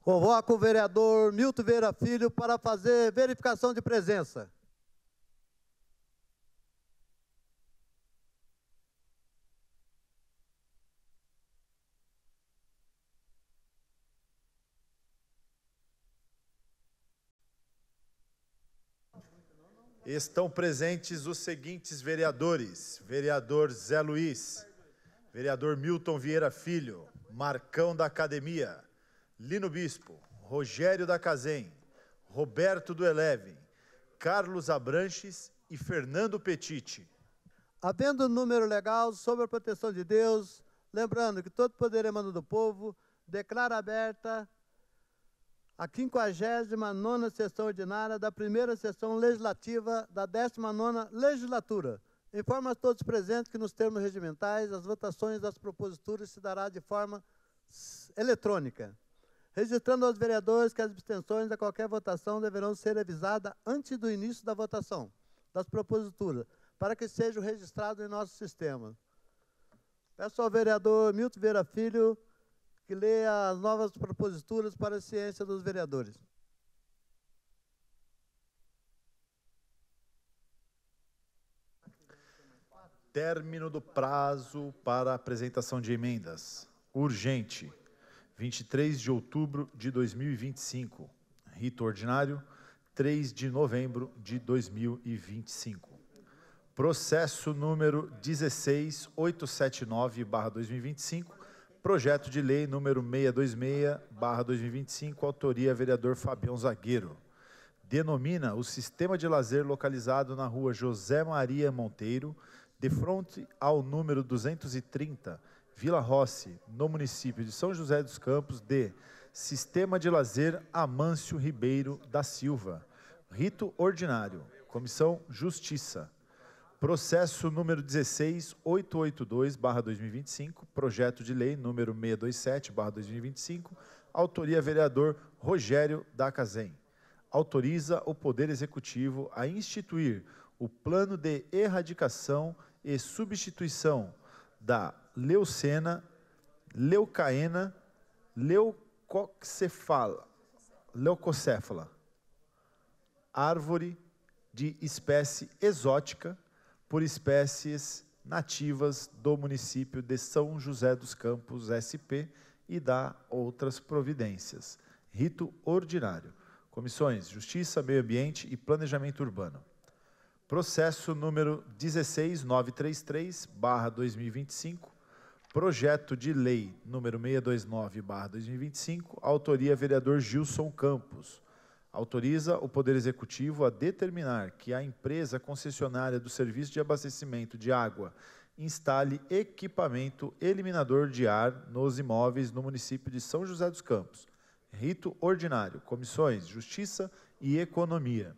Convoco o vereador Milton Vieira Filho para fazer verificação de presença. Estão presentes os seguintes vereadores: vereador Zé Luiz, vereador Milton Vieira Filho, Marcão da Academia, Lino Bispo, Rogério da Cazem, Roberto do Eleven, Carlos Abranches e Fernando Petiti. Havendo número legal sobre a proteção de Deus, lembrando que todo poder emana do povo, declara aberta a 59ª sessão ordinária da primeira sessão legislativa da 19ª legislatura. Informa a todos presentes que nos termos regimentais as votações das proposituras se dará de forma eletrônica, registrando aos vereadores que as abstenções a qualquer votação deverão ser avisadas antes do início da votação das proposituras, para que sejam registrados em nosso sistema. Peço ao vereador Milton Vieira Filho que leia as novas proposituras para a ciência dos vereadores. Término do prazo para apresentação de emendas. Urgente, 23 de outubro de 2025. Rito ordinário, 3 de novembro de 2025. Processo número 16879/2025, projeto de lei número 626/2025, autoria vereador Fabião Zagueiro. Denomina o sistema de lazer localizado na rua José Maria Monteiro, de frente ao número 230, Vila Rossi, no município de São José dos Campos, de Sistema de Lazer Amâncio Ribeiro da Silva. Rito ordinário. Comissão Justiça. Processo número 16882/2025, projeto de lei número 627/2025, autoria vereador Rogério da Cazem. Autoriza o Poder Executivo a instituir o plano de erradicação e substituição da leucena, leucaena, leucocéfala, árvore de espécie exótica, por espécies nativas do município de São José dos Campos, SP, e da outras providências. Rito ordinário. Comissões Justiça, Meio Ambiente e Planejamento Urbano. Processo número 16933/2025, projeto de lei número 629/2025, autoria vereador Gilson Campos. Autoriza o Poder Executivo a determinar que a empresa concessionária do serviço de abastecimento de água instale equipamento eliminador de ar nos imóveis no município de São José dos Campos. Rito ordinário. Comissões Justiça e Economia.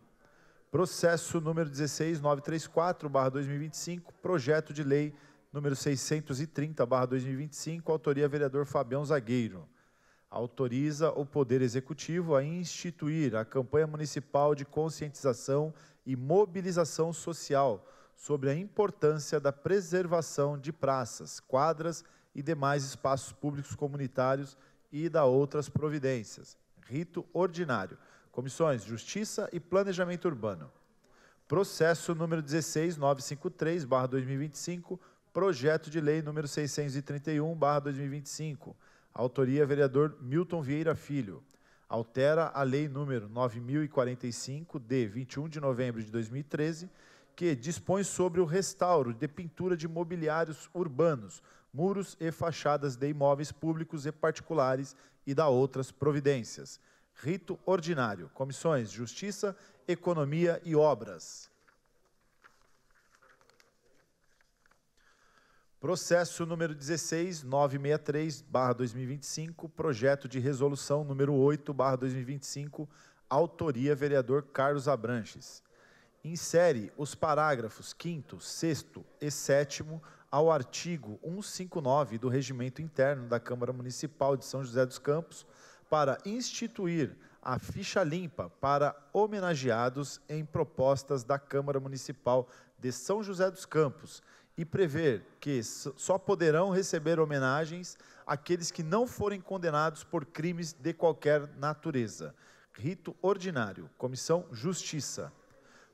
Processo número 16934/2025, projeto de lei número 630/2025, autoria vereador Fabião Zagueiro. Autoriza o Poder Executivo a instituir a campanha municipal de conscientização e mobilização social sobre a importância da preservação de praças, quadras e demais espaços públicos comunitários e da outras providências. Rito ordinário. Comissões Justiça e Planejamento Urbano. Processo número 16953/2025, projeto de lei número 631/2025. Autoria vereador Milton Vieira Filho. Altera a lei número 9045, de 21 de novembro de 2013, que dispõe sobre o restauro de pintura de mobiliários urbanos, muros e fachadas de imóveis públicos e particulares e da outras providências. Rito ordinário. Comissões Justiça, Economia e Obras. Processo número 16963/2025, projeto de resolução número 8/2025, autoria vereador Carlos Abranches. Insere os parágrafos 5º, 6º e 7º ao artigo 159 do Regimento Interno da Câmara Municipal de São José dos Campos para instituir a ficha limpa para homenageados em propostas da Câmara Municipal de São José dos Campos e prever que só poderão receber homenagens aqueles que não forem condenados por crimes de qualquer natureza. Rito ordinário. Comissão Justiça.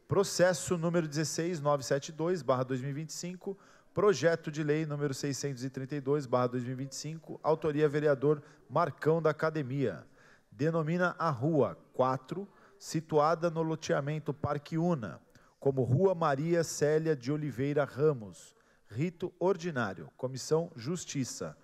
Processo número 16972/2025, projeto de lei número 632/2025, autoria vereador Marcão da Academia. Denomina a Rua 4, situada no loteamento Parque Una, como Rua Maria Célia de Oliveira Ramos. Rito ordinário. Comissão Justiça.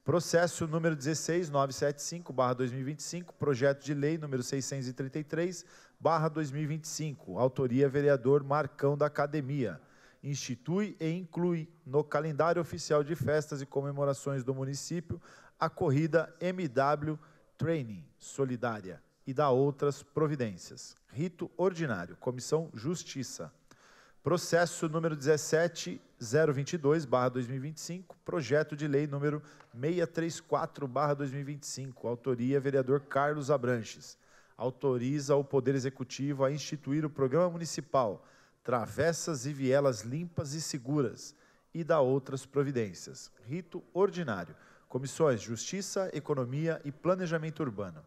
Processo número 16975/2025, projeto de lei número 633/2025, autoria vereador Marcão da Academia. Institui e inclui no calendário oficial de festas e comemorações do município a corrida MW Training Solidária e dá outras providências. Rito ordinário. Comissão Justiça. Processo número 17022/2025, projeto de lei número 634/2025, autoria vereador Carlos Abranches. Autoriza o Poder Executivo a instituir o Programa Municipal Travessas e Vielas Limpas e Seguras e dá outras providências. Rito ordinário. Comissões Justiça, Economia e Planejamento Urbano.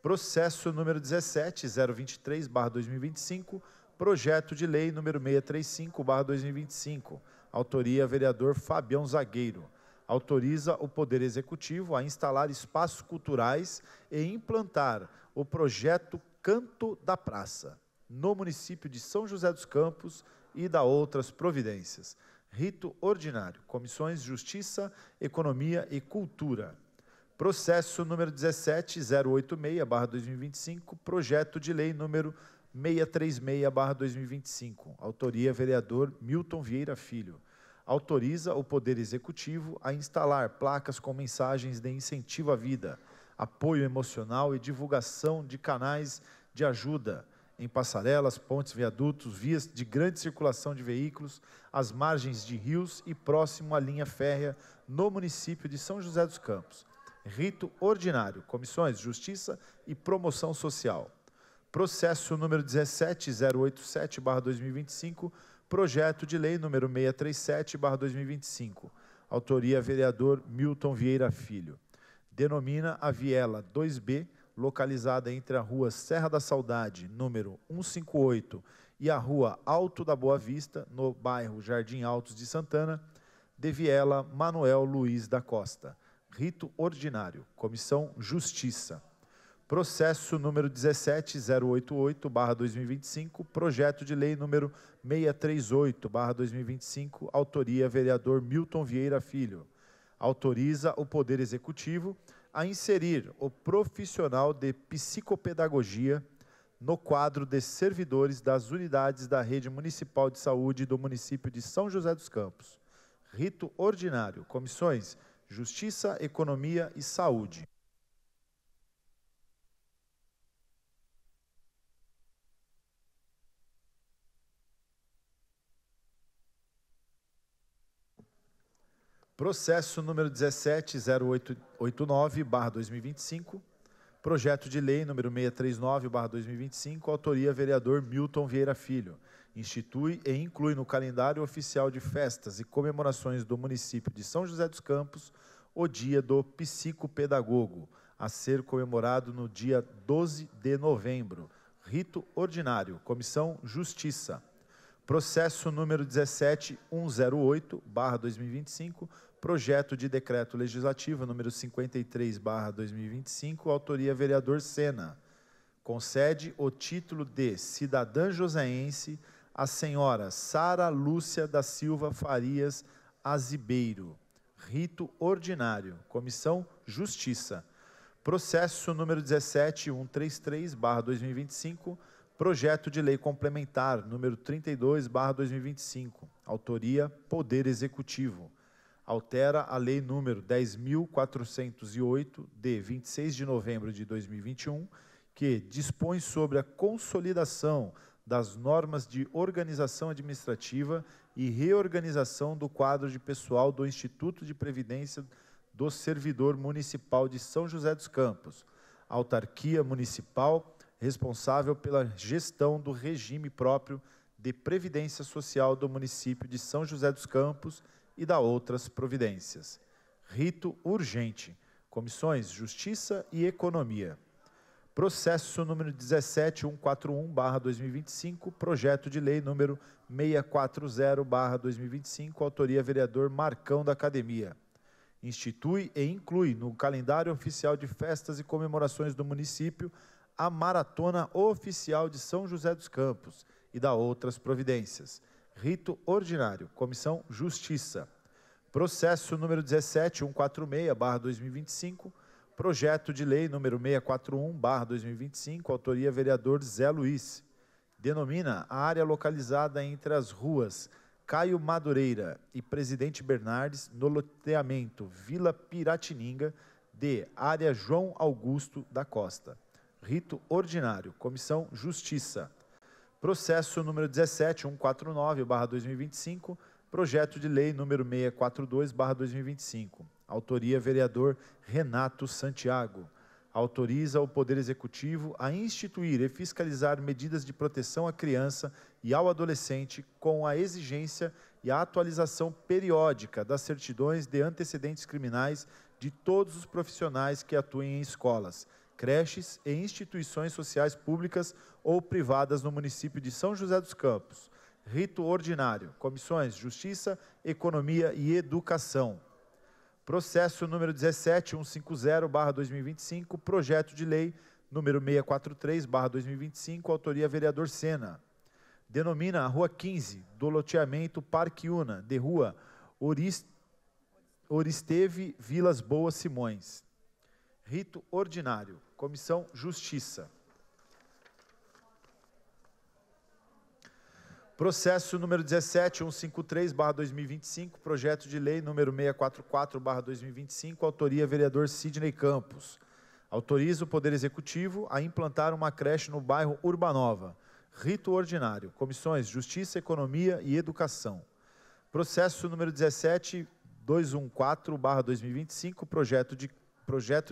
Processo número 17023/2025, projeto de lei número 635/2025, autoria vereador Fabião Zagueiro. Autoriza o Poder Executivo a instalar espaços culturais e implantar o projeto Canto da Praça, no município de São José dos Campos e dá outras providências. Rito ordinário. Comissões Justiça, Economia e Cultura. Processo número 17086/2025, projeto de lei número 636/2025, autoria vereador Milton Vieira Filho. Autoriza o Poder Executivo a instalar placas com mensagens de incentivo à vida, apoio emocional e divulgação de canais de ajuda em passarelas, pontes, viadutos, vias de grande circulação de veículos, às margens de rios e próximo à linha férrea no município de São José dos Campos. Rito ordinário. Comissões Justiça e Promoção Social. Processo número 17087/2025, projeto de lei número 637/2025, autoria vereador Milton Vieira Filho. Denomina a Viela 2B, localizada entre a Rua Serra da Saudade, número 158, e a Rua Alto da Boa Vista, no bairro Jardim Altos de Santana, de Viela Manuel Luiz da Costa. Rito ordinário. Comissão Justiça. Processo número 17088/2025, projeto de lei número 638/2025, autoria vereador Milton Vieira Filho. Autoriza o Poder Executivo a inserir o profissional de psicopedagogia no quadro de servidores das unidades da Rede Municipal de Saúde do município de São José dos Campos. Rito ordinário. Comissões Justiça, Economia e Saúde. Processo número 17089/2025, projeto de lei número 639/2025, autoria vereador Milton Vieira Filho. Institui e inclui no calendário oficial de festas e comemorações do município de São José dos Campos o Dia do Psicopedagogo, a ser comemorado no dia 12 de novembro. Rito ordinário. Comissão Justiça. Processo número 17108/2025, projeto de decreto legislativo número 53/2025, autoria vereador Sena. Concede o título de cidadã joseense à senhora Sara Lúcia da Silva Farias Azibeiro. Rito ordinário. Comissão Justiça. Processo número 17133/2025, projeto de lei complementar número 32/2025, autoria Poder Executivo. Altera a lei número 10.408, de 26 de novembro de 2021, que dispõe sobre a consolidação das normas de organização administrativa e reorganização do quadro de pessoal do Instituto de Previdência do Servidor Municipal de São José dos Campos, autarquia municipal responsável pela gestão do regime próprio de Previdência Social do município de São José dos Campos e da outras providências. Rito urgente. Comissões Justiça e Economia. Processo número 17141/2025, projeto de lei número 640/2025, autoria vereador Marcão da Academia. Institui e inclui no calendário oficial de festas e comemorações do município a Maratona Oficial de São José dos Campos e da outras providências. Rito ordinário. Comissão Justiça. Processo número 17146/2025, projeto de lei número 641/2025, autoria vereador Zé Luiz. Denomina a área localizada entre as ruas Caio Madureira e Presidente Bernardes, no loteamento Vila Piratininga, de área João Augusto da Costa. Rito ordinário. Comissão Justiça. Processo número 17149/2025, projeto de lei número 642/2025. Autoria vereador Renato Santiago. Autoriza o Poder Executivo a instituir e fiscalizar medidas de proteção à criança e ao adolescente com a exigência e a atualização periódica das certidões de antecedentes criminais de todos os profissionais que atuem em escolas, creches e instituições sociais públicas ou privadas no município de São José dos Campos. Rito ordinário. Comissões Justiça, Economia e Educação. Processo número 17150/2025, projeto de lei número 643/2025, autoria vereador Sena. Denomina a Rua 15 do loteamento Parque Una, de Rua Oristeve Vilas Boas Simões. Rito ordinário. Comissão Justiça. Processo número 17153/2025, projeto de lei número 644/2025, autoria vereador Sidney Campos. Autoriza o Poder Executivo a implantar uma creche no bairro Urbanova. Rito ordinário. Comissões Justiça, Economia e Educação. Processo número 17214/2025, projeto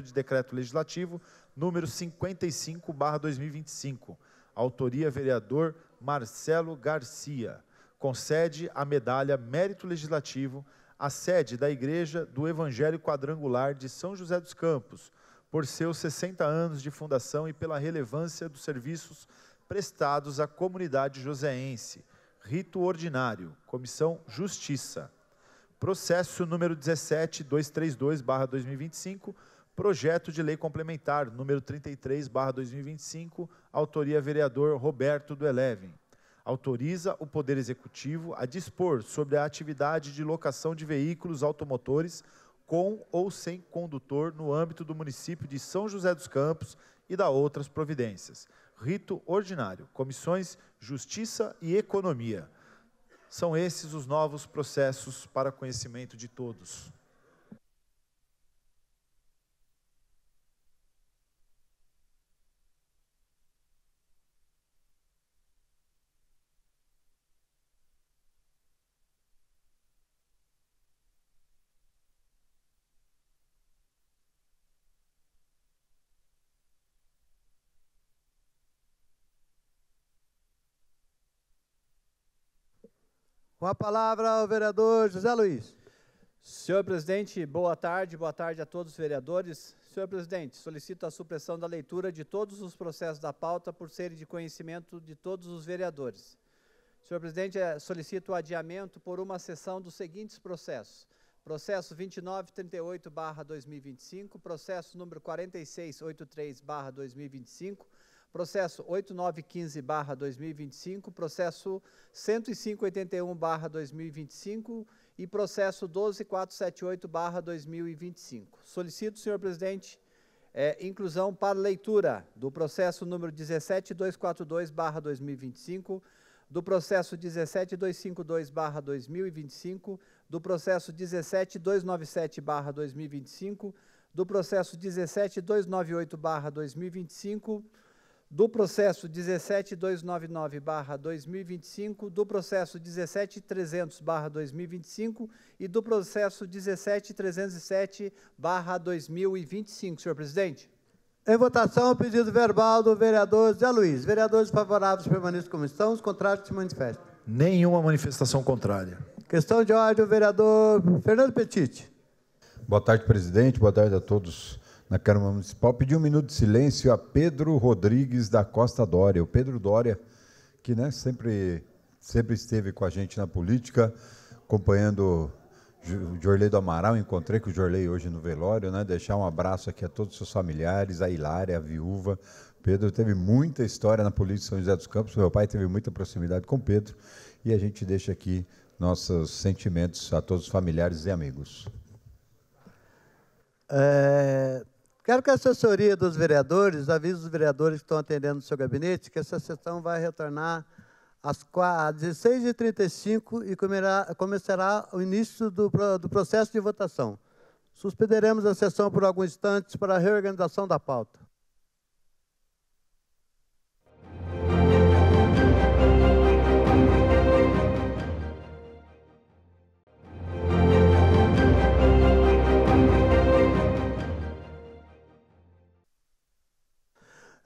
de decreto legislativo número 55/2025. Autoria vereador Marcelo Garcia. Concede a medalha Mérito Legislativo à sede da Igreja do Evangelho Quadrangular de São José dos Campos, por seus 60 anos de fundação e pela relevância dos serviços prestados à comunidade joseense. Rito ordinário. Comissão Justiça. Processo número 17232/2025, projeto de lei complementar número 33/2025, autoria vereador Roberto do Eleven. Autoriza o Poder Executivo a dispor sobre a atividade de locação de veículos automotores com ou sem condutor no âmbito do município de São José dos Campos e da outras providências. Rito ordinário. Comissões Justiça e Economia. São esses os novos processos para conhecimento de todos. Com a palavra, o vereador José Luiz. Senhor presidente, boa tarde a todos os vereadores. Senhor presidente, solicito a supressão da leitura de todos os processos da pauta por serem de conhecimento de todos os vereadores. Senhor presidente, solicito o adiamento por uma sessão dos seguintes processos. Processo 2938/2025, processo número 4683/2025, processo 8915/2025, processo 10581/2025 e processo 12478/2025. Solicito, senhor presidente, inclusão para leitura do processo número 17242/2025, do processo 17252/2025, do processo 17297/2025, do processo 17298/2025, do processo 17299/2025, do processo 17300/2025 e do processo 17307/2025, senhor presidente. Em votação, o pedido verbal do vereador Zé Luiz. Vereadores favoráveis permaneçam como estão, os contrários se manifestem. Nenhuma manifestação contrária. Questão de ordem, o vereador Fernando Petit. Boa tarde, presidente. Boa tarde a todos na Câmara Municipal. Pedi um minuto de silêncio a Pedro Rodrigues da Costa Dória. O Pedro Dória, que sempre esteve com a gente na política, acompanhando o Jorley do Amaral. Encontrei com o Jorley hoje no velório, deixar um abraço aqui a todos os seus familiares, a Hilária, a viúva. Pedro teve muita história na polícia de São José dos Campos. Meu pai teve muita proximidade com Pedro. E a gente deixa aqui nossos sentimentos a todos os familiares e amigos. Quero que a assessoria dos vereadores avise os vereadores que estão atendendo no seu gabinete que essa sessão vai retornar às 16h35 e começará o início do processo de votação. Suspenderemos a sessão por alguns instantes para a reorganização da pauta.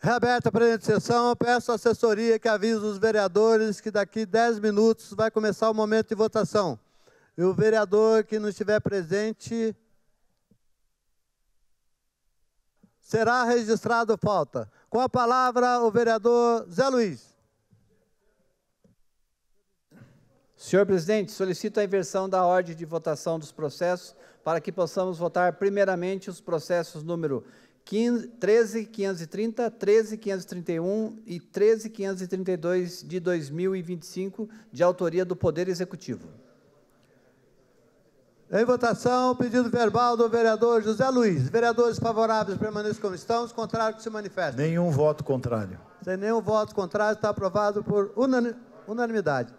Reaberta a presente sessão, peço à assessoria que avise os vereadores que daqui 10 minutos vai começar o momento de votação. E o vereador que não estiver presente será registrado falta. Com a palavra, o vereador Zé Luiz. Senhor presidente, solicito a inversão da ordem de votação dos processos para que possamos votar primeiramente os processos número 13.530, 13.531 e 13.532 de 2025, de autoria do Poder Executivo. Em votação, o pedido verbal do vereador José Luiz. Vereadores favoráveis permaneçam como estão, os contrários que se manifestem. Nenhum voto contrário. Sem nenhum voto contrário, está aprovado por unanimidade.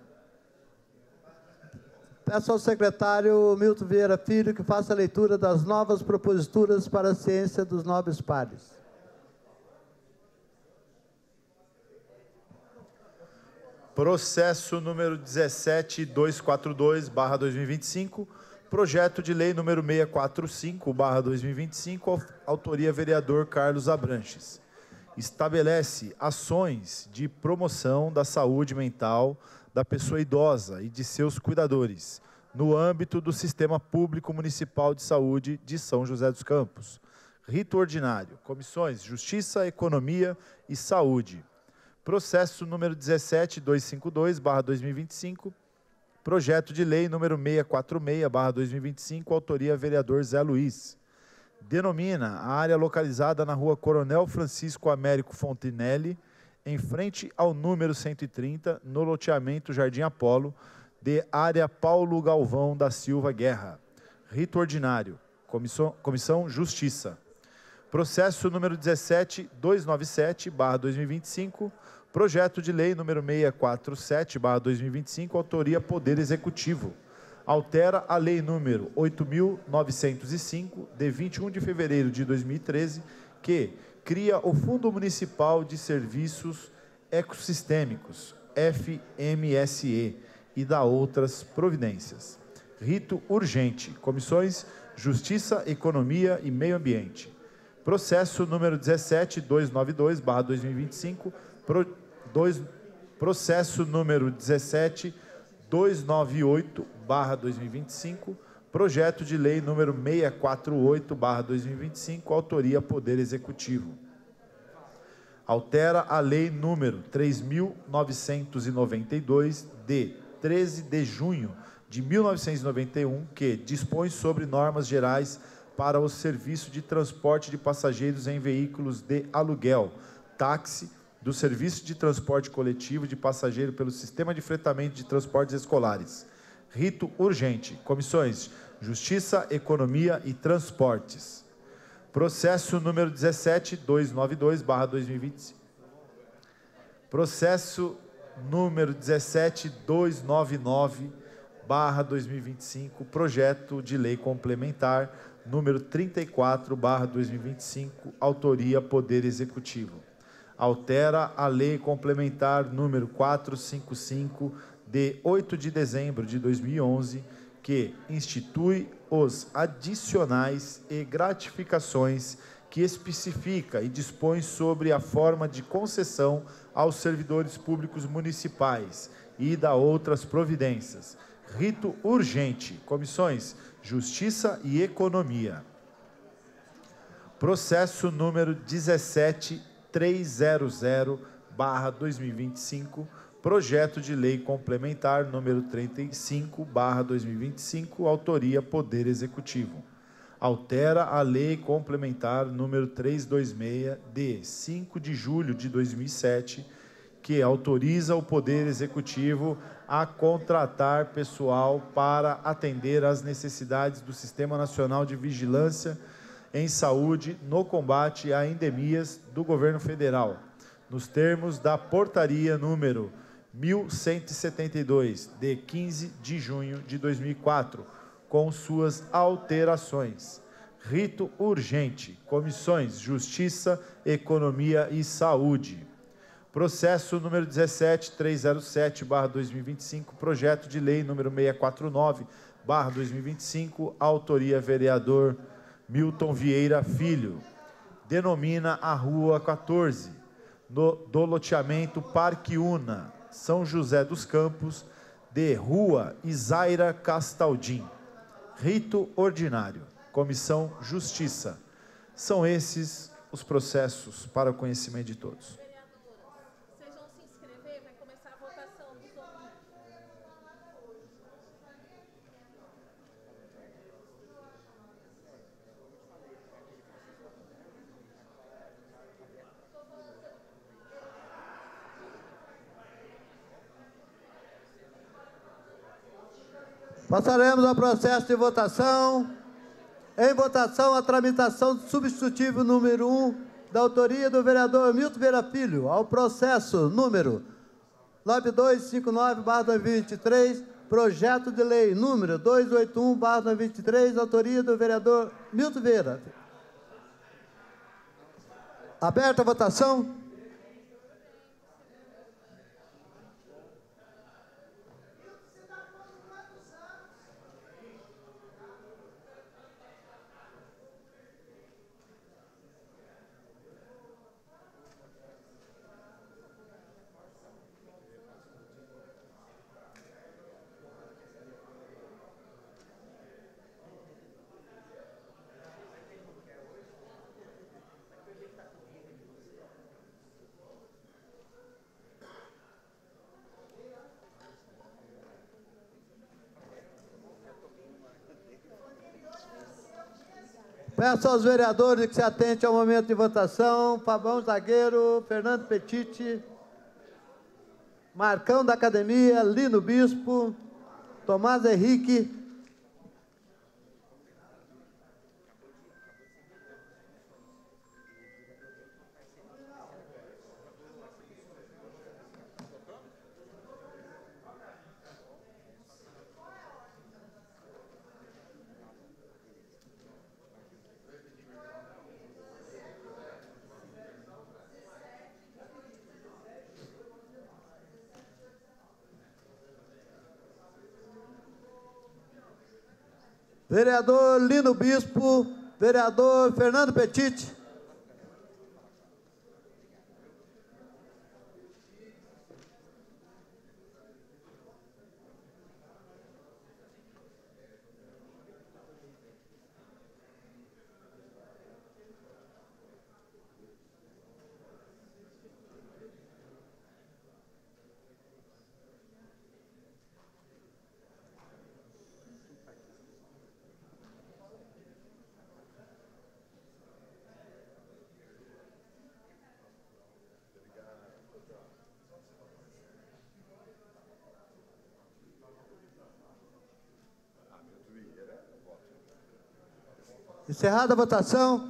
Peço ao secretário Milton Vieira Filho que faça a leitura das novas proposituras para a ciência dos nobres pares. Processo número 17242/2025, projeto de lei número 645/2025, autoria vereador Carlos Abranches. Estabelece ações de promoção da saúde mental da pessoa idosa e de seus cuidadores, no âmbito do Sistema Público Municipal de Saúde de São José dos Campos. Rito ordinário. Comissões Justiça, Economia e Saúde. Processo número 17252/2025, projeto de lei número 646/2025, autoria vereador Zé Luiz. Denomina a área localizada na rua Coronel Francisco Américo Fontinelli, em frente ao número 130, no loteamento Jardim Apolo, de área Paulo Galvão da Silva Guerra. Rito ordinário. Comissão Justiça. Processo número 17297/2025, projeto de lei número 647/2025, autoria Poder Executivo. Altera a lei número 8.905, de 21 de fevereiro de 2013, que cria o Fundo Municipal de Serviços Ecossistêmicos, FMSE, e dá outras providências. Rito urgente. Comissões Justiça, Economia e Meio Ambiente. Processo número 17292/2025, processo número 17298/2025, projeto de lei número 648/2025, autoria Poder Executivo. Altera a lei número 3.992, de 13 de junho de 1991, que dispõe sobre normas gerais para o serviço de transporte de passageiros em veículos de aluguel, táxi, do serviço de transporte coletivo de passageiro pelo Sistema de Fretamento de Transportes Escolares. Rito urgente. Comissões Justiça, Economia e Transportes. Processo número 17292/2025. Processo número 17299/2025, projeto de lei complementar número 34/2025, autoria Poder Executivo. Altera a lei complementar número 455, de 8 de dezembro de 2011, que institui os adicionais e gratificações que especifica e dispõe sobre a forma de concessão aos servidores públicos municipais e da outras providências. Rito urgente. Comissões Justiça e Economia. Processo número 17300/2025, projeto de lei complementar número 35/2025, autoria Poder Executivo. Altera a lei complementar número 326 de 5 de julho de 2007, que autoriza o Poder Executivo a contratar pessoal para atender às necessidades do Sistema Nacional de Vigilância em Saúde no combate a endemias do Governo Federal, nos termos da Portaria número 1172, de 15 de junho de 2004, com suas alterações. Rito urgente. Comissões Justiça, Economia e Saúde. Processo número 17307/2025, projeto de lei número 649/2025, autoria vereador Milton Vieira Filho. Denomina a Rua 14, do loteamento Parque Una, São José dos Campos, de Rua Isaira Castaldim. Rito ordinário. Comissão Justiça. São esses os processos para o conhecimento de todos. Vocês vão se inscrever, vai começar a votação dos outros. Passaremos ao processo de votação. Em votação, a tramitação do substitutivo número 1, da autoria do vereador Milton Vieira Filho, ao processo número 9259/2023, projeto de lei número 281/2023, autoria do vereador Milton Vieira. Aberta a votação. Peço aos vereadores que se atentem ao momento de votação. Fabão Zagueiro, Fernando Petiti, Marcão da Academia, Lino Bispo, Tomás Henrique. Vereador Lino Bispo, vereador Fernando Petiti. Encerrada a votação.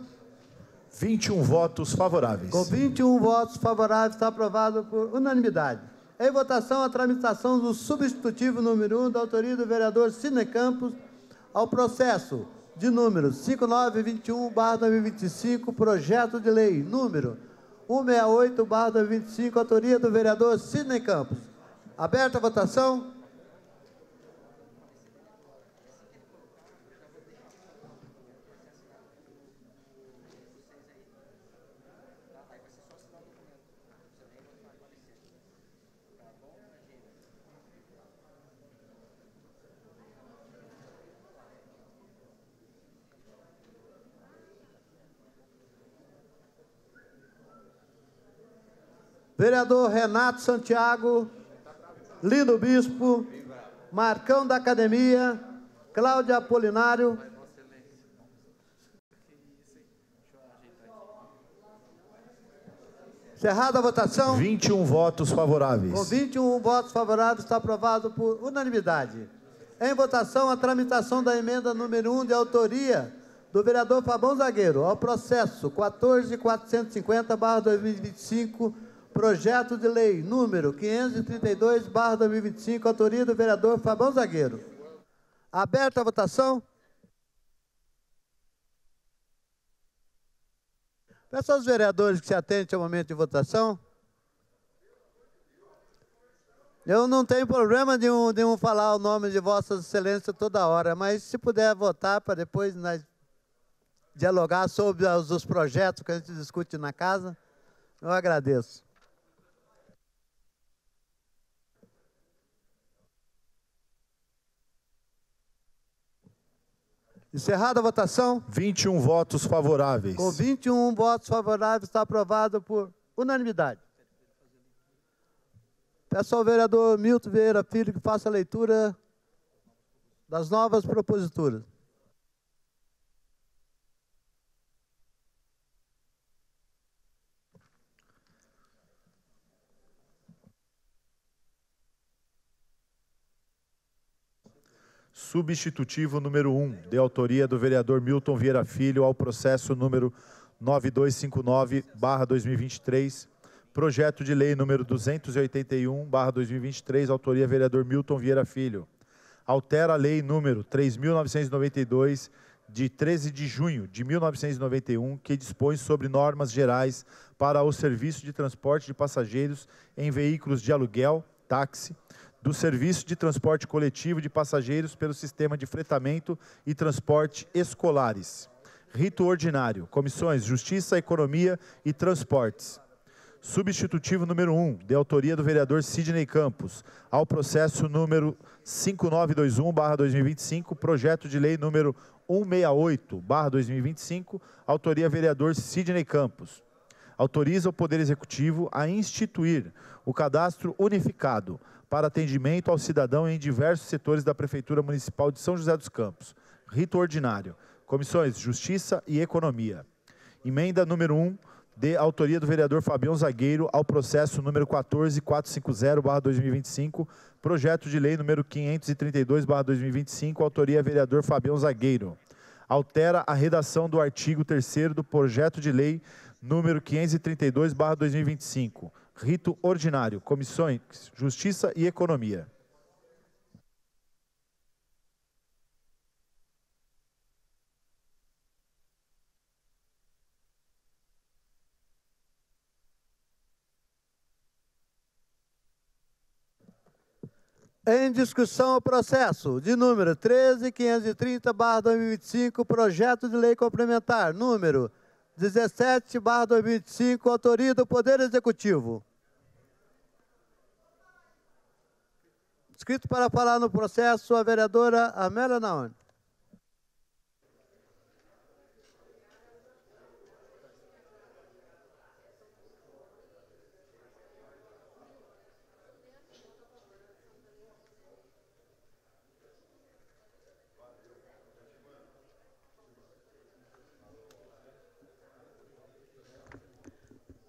21 votos favoráveis. Com 21 votos favoráveis, está aprovado por unanimidade. Em votação, a tramitação do substitutivo número 1, da autoria do vereador Sidney Campos, ao processo de número 5921/2025, projeto de lei número 168/2025, autoria do vereador Sidney Campos. Aberta a votação. Vereador Renato Santiago, Lindo Bispo, Marcão da Academia, Cláudia Apolinário. Encerrada a votação. 21 votos favoráveis. Com 21 votos favoráveis, está aprovado por unanimidade. Em votação, a tramitação da emenda número 1 de autoria do vereador Fabão Zagueiro ao processo 14.450/2025, projeto de lei número 532/2025, autoria do vereador Fabão Zagueiro. Aberta a votação. Peço aos vereadores que se atentem ao momento de votação. Eu não tenho problema de um falar o nome de Vossa Excelência toda hora, mas se puder votar para depois nós dialogar sobre os projetos que a gente discute na casa, eu agradeço. Encerrada a votação. 21 votos favoráveis. Com 21 votos favoráveis, está aprovado por unanimidade. Peço ao vereador Milton Vieira Filho que faça a leitura das novas proposituras. Substitutivo número 1, de autoria do vereador Milton Vieira Filho, ao processo número 9259/2023, projeto de lei número 281/2023, autoria vereador Milton Vieira Filho. Altera a lei número 3.992, de 13 de junho de 1991, que dispõe sobre normas gerais para o serviço de transporte de passageiros em veículos de aluguel, táxi, do serviço de transporte coletivo de passageiros pelo sistema de fretamento e transporte escolares. Rito ordinário. Comissões Justiça, Economia e Transportes. Substitutivo número 1, de autoria do vereador Sidney Campos, ao processo número 5921/2025, projeto de lei número 168/2025, autoria vereador Sidney Campos. Autoriza o Poder Executivo a instituir o cadastro unificado para atendimento ao cidadão em diversos setores da Prefeitura Municipal de São José dos Campos. Rito ordinário. Comissões Justiça e Economia. Emenda número 1, de autoria do vereador Fabião Zagueiro, ao processo número 14450/2025, projeto de lei número 532/2025, autoria vereador Fabião Zagueiro. Altera a redação do artigo 3º do projeto de lei número 532/2025. Rito ordinário. Comissões Justiça e Economia. Em discussão o processo de número 13.530/2025, projeto de lei complementar número 17/2025, autoria do Poder Executivo. Inscrito para falar no processo, a vereadora Amélia Naone.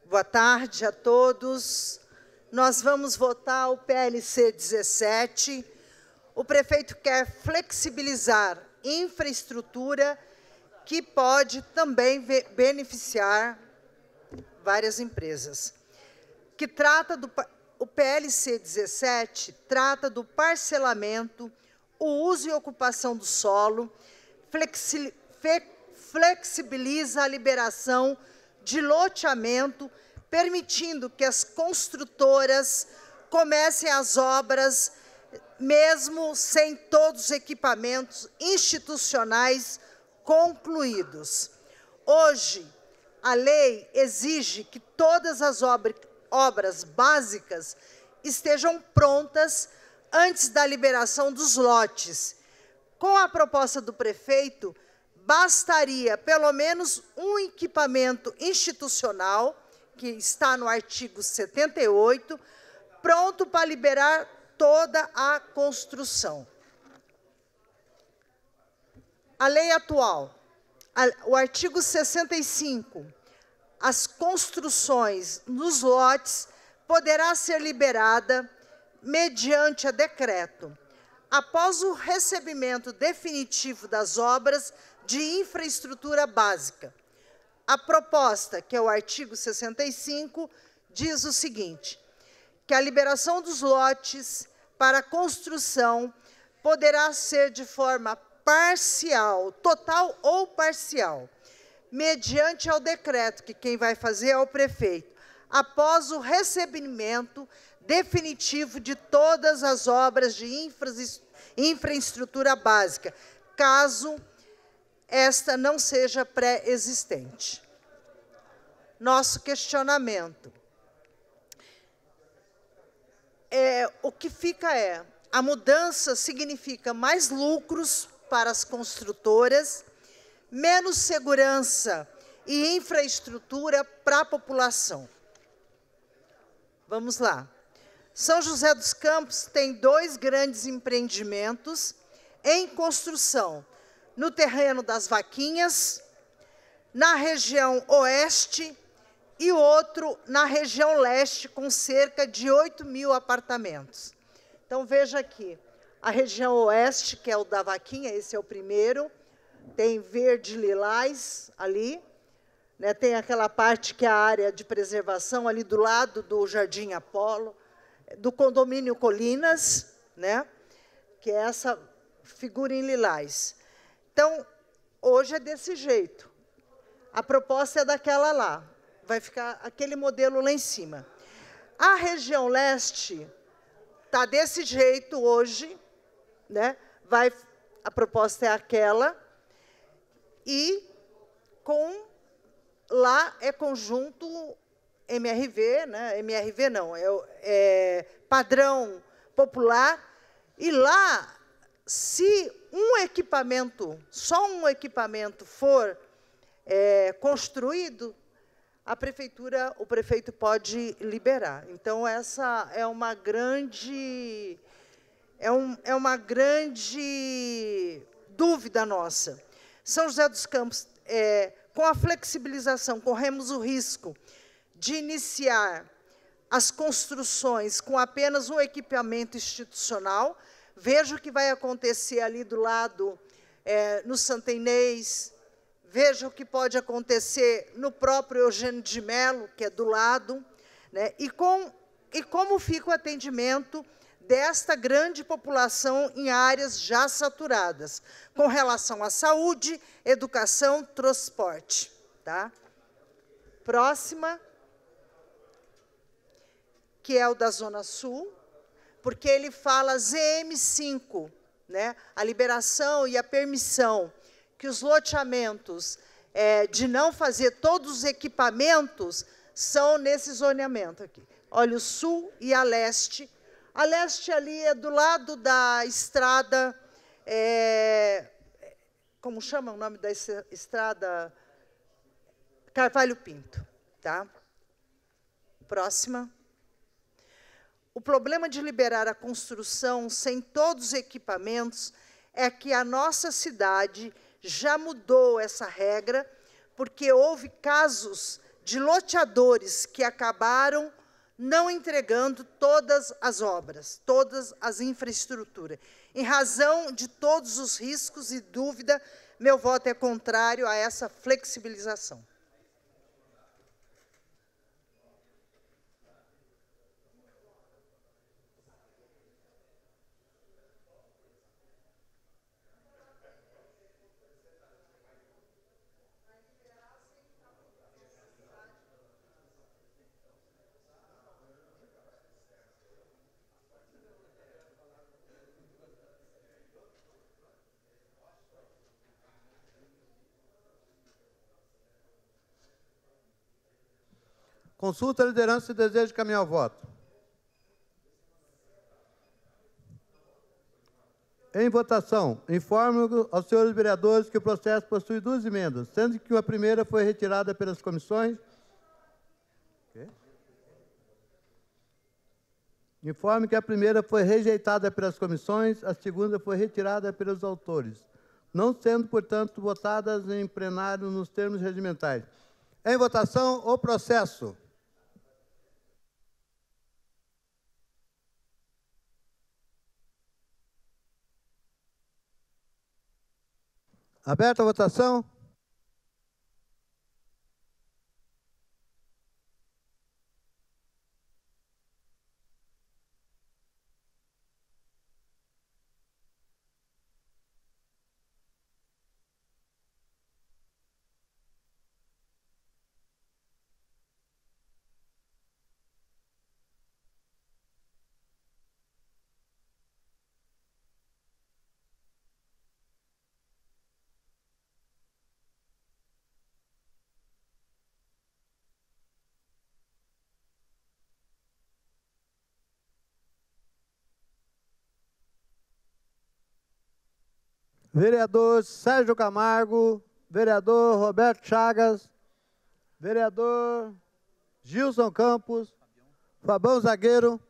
Boa tarde a todos. Nós vamos votar o PLC 17. O prefeito quer flexibilizar infraestrutura que pode também beneficiar várias empresas. O PLC 17 trata do parcelamento, o uso e ocupação do solo, flexibiliza a liberação de loteamento, permitindo que as construtoras comecem as obras, mesmo sem todos os equipamentos institucionais concluídos. Hoje, a lei exige que todas as obras básicas estejam prontas antes da liberação dos lotes. Com a proposta do prefeito, bastaria pelo menos um equipamento institucional, que está no artigo 78, pronto para liberar toda a construção. A lei atual, o artigo 65, as construções nos lotes poderá ser liberada mediante a decreto, após o recebimento definitivo das obras de infraestrutura básica. A proposta, que é o artigo 65, diz o seguinte, que a liberação dos lotes para construção poderá ser de forma parcial, total ou parcial, mediante ao decreto, que quem vai fazer é o prefeito, após o recebimento definitivo de todas as obras de infraestrutura básica, caso esta não seja pré-existente. Nosso questionamento. O que fica é, a mudança significa mais lucros para as construtoras, menos segurança e infraestrutura para a população. Vamos lá. São José dos Campos tem 2 grandes empreendimentos em construção, no terreno das Vaquinhas, na região oeste, e outro na região leste, com cerca de 8.000 apartamentos. Então, veja aqui, a região oeste, que é o da Vaquinha, esse é o primeiro, tem verde lilás ali, né, tem aquela parte que é a área de preservação, ali do lado do Jardim Apolo, do condomínio Colinas, né, que é essa figura em lilás. Então, hoje é desse jeito. A proposta é daquela lá. Vai ficar aquele modelo lá em cima. A região leste está desse jeito hoje, né? A proposta é aquela, e lá é conjunto MRV, né? MRV não, é padrão popular, e lá, se só um equipamento for construído, o prefeito pode liberar. Então, essa é uma grande dúvida nossa. São José dos Campos, com a flexibilização, corremos o risco de iniciar as construções com apenas um equipamento institucional. Veja o que vai acontecer ali do lado, no Santa Inês. Veja o que pode acontecer no próprio Eugênio de Melo, que é do lado, né? E como fica o atendimento desta grande população em áreas já saturadas, com relação à saúde, educação, transporte. Tá? Próxima, que é o da Zona Sul, porque ele fala ZM5, né? A liberação e a permissão que os loteamentos de não fazer todos os equipamentos são nesse zoneamento aqui. Olha, o sul e a leste. A leste ali é do lado da estrada, como chama o nome da estrada? Carvalho Pinto. Tá? Próxima. O problema de liberar a construção sem todos os equipamentos é que a nossa cidade já mudou essa regra, porque houve casos de loteadores que acabaram não entregando todas as obras, todas as infraestruturas. Em razão de todos os riscos e dúvida, meu voto é contrário a essa flexibilização. Consulta a liderança e desejo de caminhar ao voto. Em votação, informo aos senhores vereadores que o processo possui 2 emendas, sendo que a primeira foi retirada pelas comissões Informe que a primeira foi rejeitada pelas comissões, a segunda foi retirada pelos autores, não sendo, portanto, votadas em plenário nos termos regimentais. Em votação, o processo. Aberta a votação. Vereador Sérgio Camargo, vereador Roberto Chagas, vereador Gilson Campos, Fabão Zagueiro,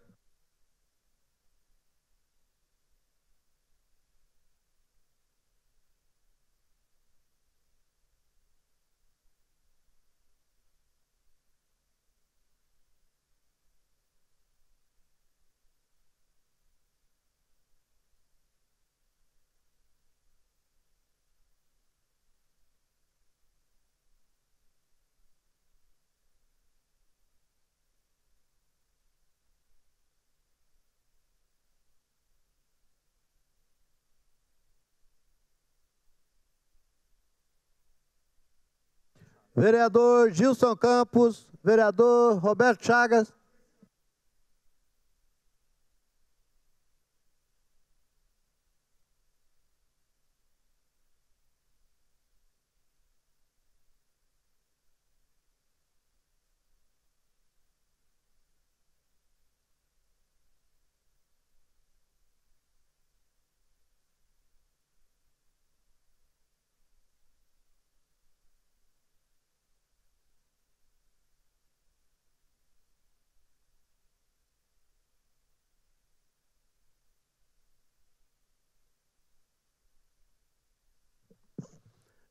vereador Gilson Campos, vereador Roberto Chagas,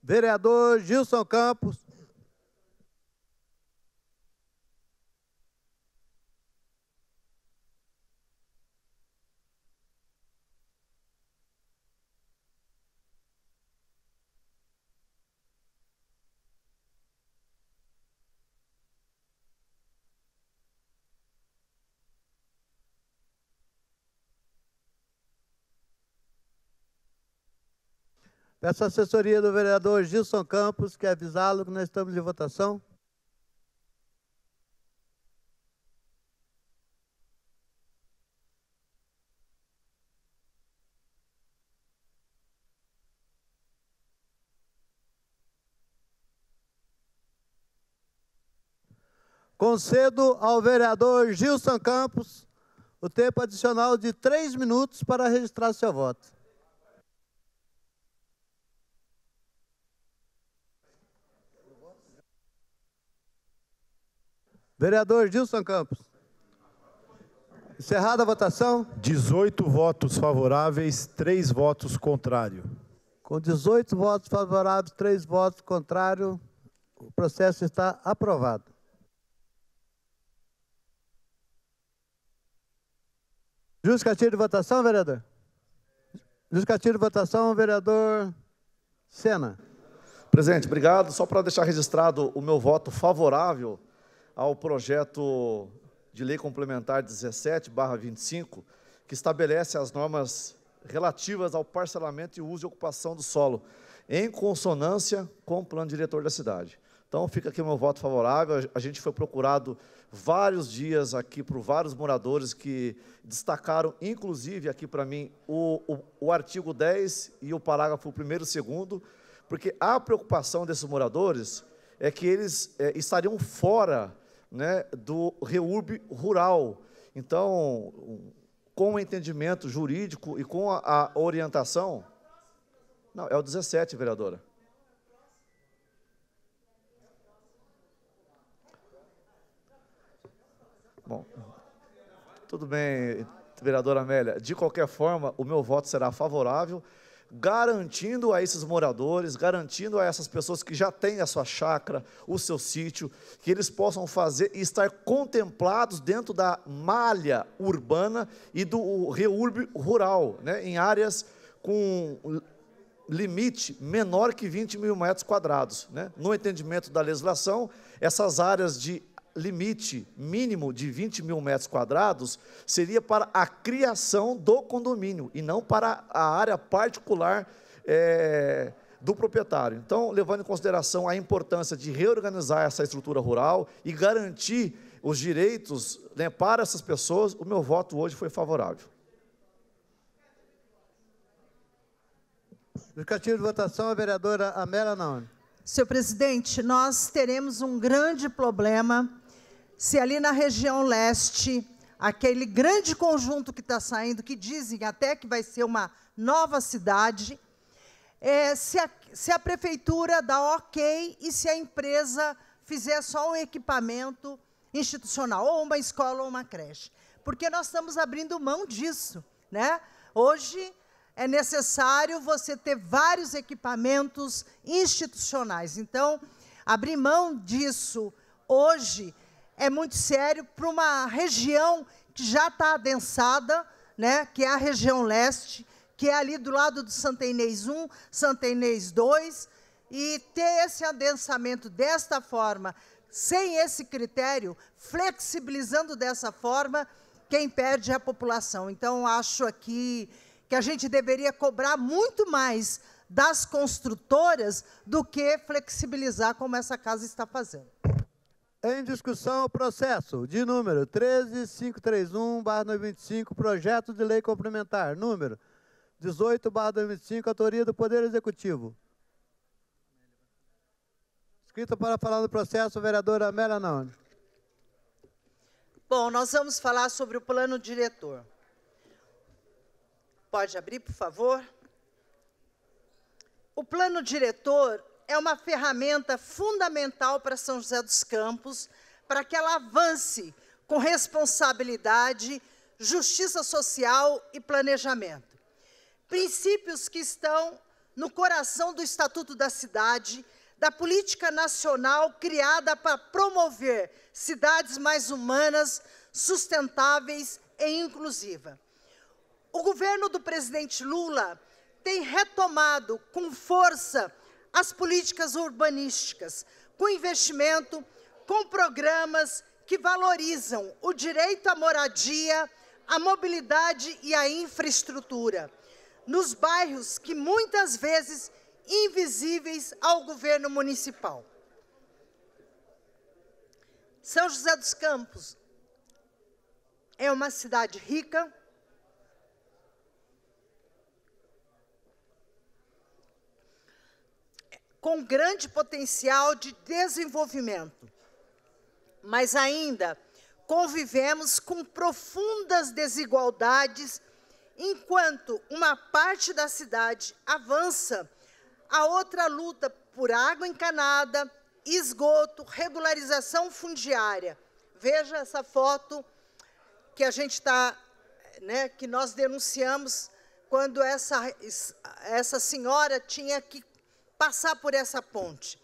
vereador Gilson Campos, peço a assessoria do vereador Gilson Campos, que avisá-lo que nós estamos em votação. Concedo ao vereador Gilson Campos o tempo adicional de 3 minutos para registrar seu voto. Vereador Gilson Campos. Encerrada a votação. 18 votos favoráveis, 3 votos contrários. Com 18 votos favoráveis, 3 votos contrários, o processo está aprovado. Justificativa de votação, vereador? Justificativa de votação, vereador Sena. Presidente, obrigado. Só para deixar registrado o meu voto favorável ao projeto de lei complementar 17/25, que estabelece as normas relativas ao parcelamento e uso e ocupação do solo, em consonância com o plano diretor da cidade. Então, fica aqui o meu voto favorável. A gente foi procurado vários dias aqui por vários moradores que destacaram, inclusive aqui para mim, o artigo 10 e o parágrafo 1º e 2º, porque a preocupação desses moradores é que eles estariam fora, né, do REURB rural. Então, com o entendimento jurídico e com a orientação... Não, é o 17, vereadora. Bom, Tudo bem, vereadora Amélia. De qualquer forma, o meu voto será favorável, garantindo a esses moradores, garantindo a essas pessoas que já têm a sua chácara, o seu sítio, que eles possam fazer e estar contemplados dentro da malha urbana e do reúrbio rural, né, em áreas com limite menor que 20 mil metros quadrados. Né? No entendimento da legislação, essas áreas de limite mínimo de 20 mil metros quadrados seria para a criação do condomínio e não para a área particular do proprietário. Então, levando em consideração a importância de reorganizar essa estrutura rural e garantir os direitos, né, para essas pessoas, o meu voto hoje foi favorável. Justificativo de votação, a vereadora Amélia Naone. Senhor presidente, nós teremos um grande problema se ali na região leste, aquele grande conjunto que está saindo, que dizem até que vai ser uma nova cidade, se a prefeitura dá ok e se a empresa fizer só um equipamento institucional, ou uma escola ou uma creche. Porque nós estamos abrindo mão disso, né? Hoje é necessário você ter vários equipamentos institucionais. Então, abrir mão disso hoje é muito sério para uma região que já está adensada, né, que é a região leste, que é ali do lado do Santa Inês 1, Santa Inês 2, e ter esse adensamento desta forma, sem esse critério, flexibilizando dessa forma, quem perde é a população. Então, acho aqui que a gente deveria cobrar muito mais das construtoras do que flexibilizar como essa casa está fazendo. Em discussão, o processo de número 13531/2025, projeto de lei complementar, número 18/2025, autoria do Poder Executivo. Escrita para falar no processo, a vereadora Amélia Naone. Bom, nós vamos falar sobre o plano diretor. Pode abrir, por favor? O plano diretor é uma ferramenta fundamental para São José dos Campos, para que ela avance com responsabilidade, justiça social e planejamento. Princípios que estão no coração do Estatuto da Cidade, da política nacional criada para promover cidades mais humanas, sustentáveis e inclusivas. O governo do presidente Lula tem retomado com força as políticas urbanísticas, com investimento, com programas que valorizam o direito à moradia, a mobilidade e a infraestrutura, nos bairros que muitas vezes invisíveis ao governo municipal. São José dos Campos é uma cidade rica, com grande potencial de desenvolvimento, mas ainda convivemos com profundas desigualdades, enquanto uma parte da cidade avança, a outra luta por água encanada, esgoto, regularização fundiária. Veja essa foto que a gente está, né, que nós denunciamos quando essa senhora tinha que passar por essa ponte.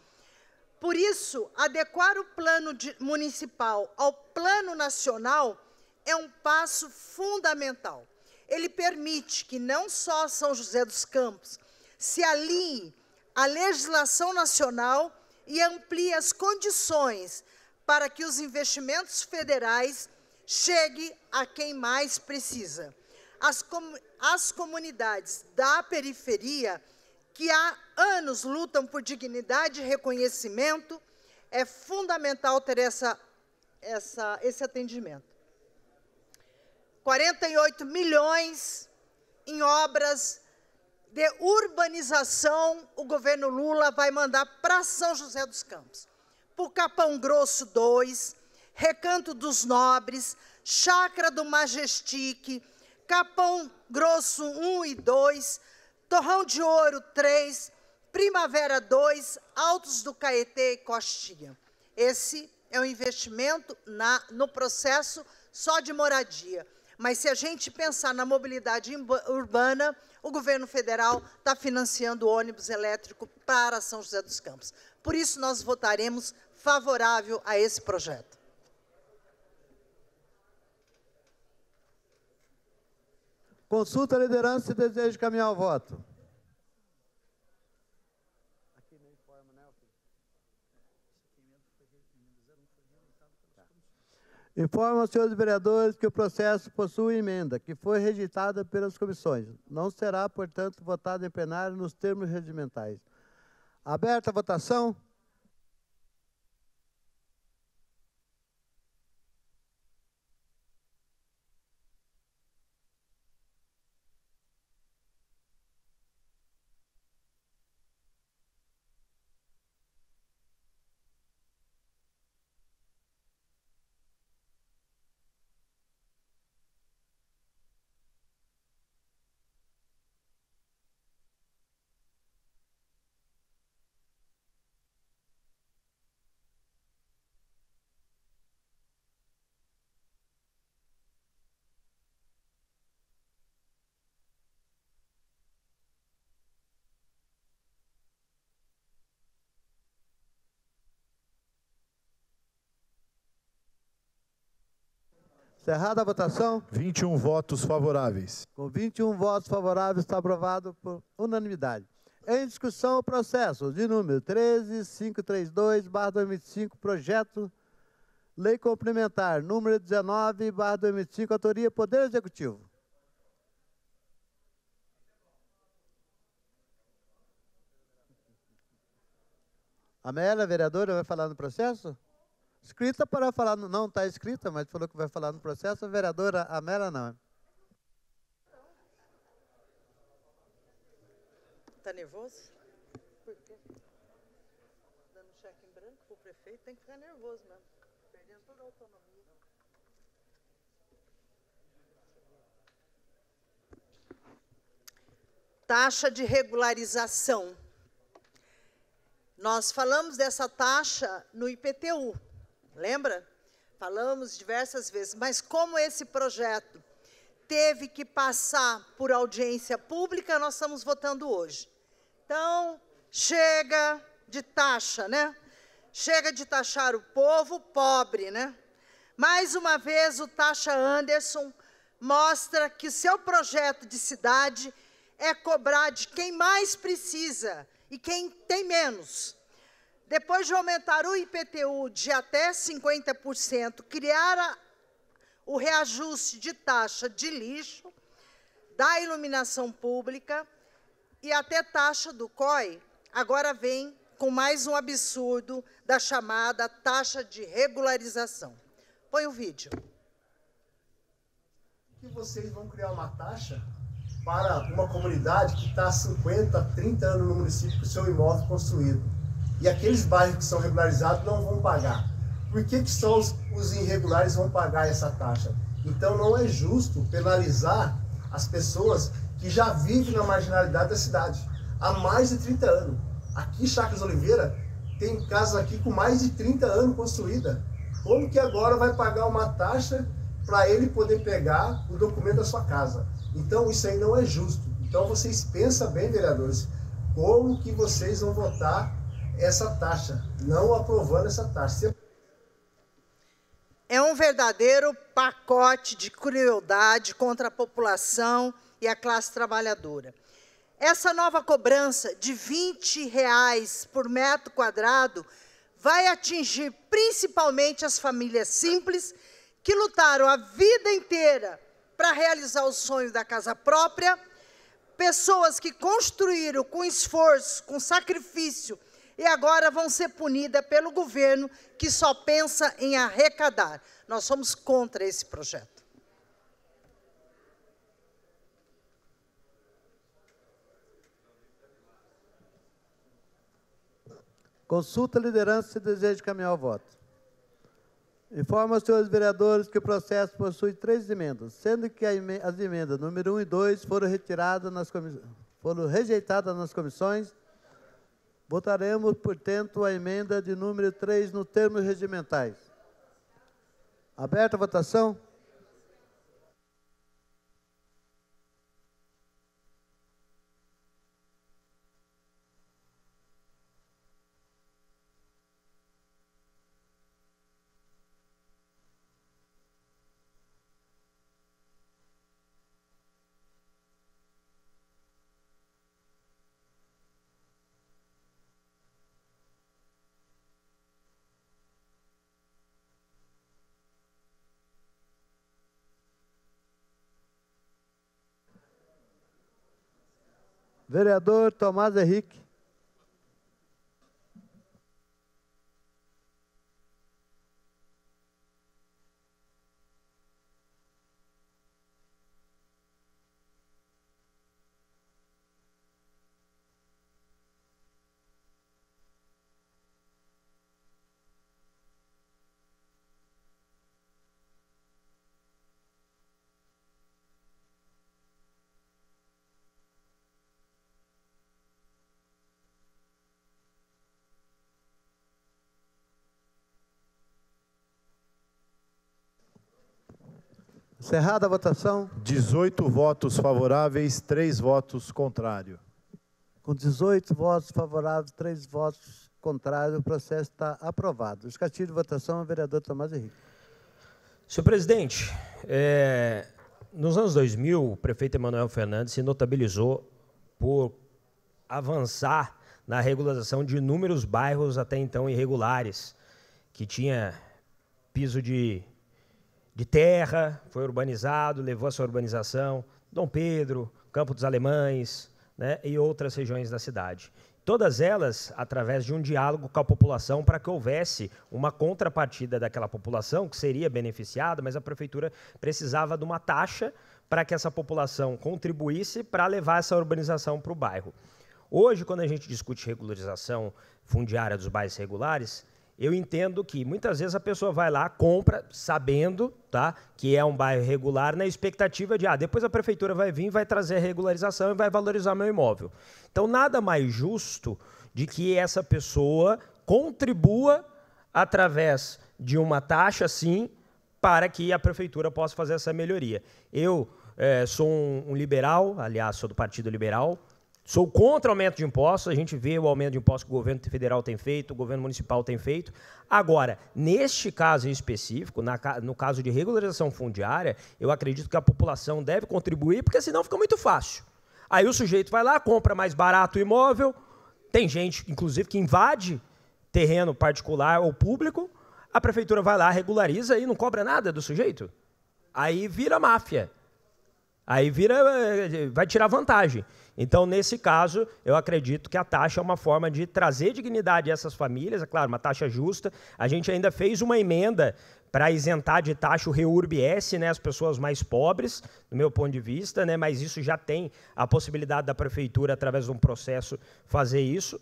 Por isso, adequar o plano municipal ao plano nacional é um passo fundamental. Ele permite que não só São José dos Campos se alinhe à legislação nacional e amplie as condições para que os investimentos federais cheguem a quem mais precisa. As comunidades da periferia, que há anos lutam por dignidade e reconhecimento, é fundamental ter esse atendimento. 48 milhões em obras de urbanização o governo Lula vai mandar para São José dos Campos. Por Capão Grosso 2, Recanto dos Nobres, Chácara do Majestic, Capão Grosso 1 e 2, Torrão de Ouro 3, Primavera 2, Altos do Caetê e Costinha. Esse é o investimento no processo só de moradia. Mas se a gente pensar na mobilidade urbana, o governo federal está financiando o ônibus elétrico para São José dos Campos. Por isso, nós votaremos favorável a esse projeto. Consulta a liderança e deseja caminhar o voto. Informa aos senhores vereadores que o processo possui emenda, que foi rejeitada pelas comissões. Não será, portanto, votado em plenário nos termos regimentais. Aberta a votação. Encerrada a votação. 21 votos favoráveis. Com 21 votos favoráveis, está aprovado por unanimidade. Em discussão, o processo de número 13532/2025, projeto Lei Complementar, número 19/2025, autoria Poder Executivo. Amélia, vereadora, vai falar no processo? Escrita para falar, não está escrita, mas falou que vai falar no processo. A vereadora Amélia não. Está nervoso? Por quê? Dando cheque em branco para o prefeito, tem que ficar nervoso mesmo. Perdendo toda a autonomia. Taxa de regularização. Nós falamos dessa taxa no IPTU. Lembra? Falamos diversas vezes, mas como esse projeto teve que passar por audiência pública, nós estamos votando hoje. Então, chega de taxa, né? Chega de taxar o povo pobre, né? Mais uma vez, o Taxa Anderson mostra que seu projeto de cidade é cobrar de quem mais precisa e quem tem menos. Depois de aumentar o IPTU de até 50%, criar o reajuste de taxa de lixo, da iluminação pública e até taxa do COI, agora vem com mais um absurdo da chamada taxa de regularização. Põe o vídeo. Que vocês vão criar uma taxa para uma comunidade que está há 50, 30 anos no município com o seu imóvel construído. E aqueles bairros que são regularizados não vão pagar. Por que só os irregulares vão pagar essa taxa? Então não é justo penalizar as pessoas que já vivem na marginalidade da cidade há mais de 30 anos. Aqui, Chacras Oliveira, tem casas aqui com mais de 30 anos construída. Como que agora vai pagar uma taxa para ele poder pegar o documento da sua casa? Então isso aí não é justo. Então vocês pensam bem, vereadores, como que vocês vão votar essa taxa, não aprovando essa taxa. É um verdadeiro pacote de crueldade contra a população e a classe trabalhadora. Essa nova cobrança de R$20 por metro quadrado vai atingir principalmente as famílias simples que lutaram a vida inteira para realizar o sonho da casa própria, pessoas que construíram com esforço, com sacrifício, e agora vão ser punidas pelo governo que só pensa em arrecadar. Nós somos contra esse projeto. Consulta a liderança se deseja caminhar o voto. Informa aos senhores vereadores que o processo possui 3 emendas, sendo que as emendas número 1 e 2 foram rejeitadas nas comissões. Votaremos, portanto, a emenda de número 3 nos termos regimentais. Aberta a votação. Vereador Tomás Henrique. Encerrada a votação. 18 votos favoráveis, 3 votos contrários. Com 18 votos favoráveis, 3 votos contrários, o processo está aprovado. Justificativo de votação, vereador Tomás Henrique. Senhor presidente, nos anos 2000, o prefeito Emanuel Fernandes se notabilizou por avançar na regularização de inúmeros bairros até então irregulares, que tinha piso de terra, foi urbanizado, levou a sua urbanização, Dom Pedro, Campo dos Alemães, né, e outras regiões da cidade. Todas elas através de um diálogo com a população para que houvesse uma contrapartida daquela população que seria beneficiada, mas a prefeitura precisava de uma taxa para que essa população contribuísse para levar essa urbanização para o bairro. Hoje, quando a gente discute regularização fundiária dos bairros regulares, eu entendo que muitas vezes a pessoa vai lá, compra, sabendo, tá, que é um bairro regular, na expectativa de, depois a prefeitura vai vir, vai trazer a regularização e vai valorizar meu imóvel. Então, nada mais justo de que essa pessoa contribua através de uma taxa, sim, para que a prefeitura possa fazer essa melhoria. Eu sou um liberal, aliás, sou do Partido Liberal, sou contra o aumento de impostos, a gente vê o aumento de impostos que o governo federal tem feito, o governo municipal tem feito. Agora, neste caso em específico, no caso de regularização fundiária, eu acredito que a população deve contribuir, porque senão fica muito fácil. Aí o sujeito vai lá, compra mais barato o imóvel, tem gente, inclusive, que invade terreno particular ou público, a prefeitura vai lá, regulariza e não cobra nada do sujeito. Aí vira máfia. Aí vai tirar vantagem. Então, nesse caso, eu acredito que a taxa é uma forma de trazer dignidade a essas famílias, é claro, uma taxa justa. A gente ainda fez uma emenda para isentar de taxa o REURB-S, né, as pessoas mais pobres, do meu ponto de vista, né, mas isso já tem a possibilidade da prefeitura, através de um processo, fazer isso.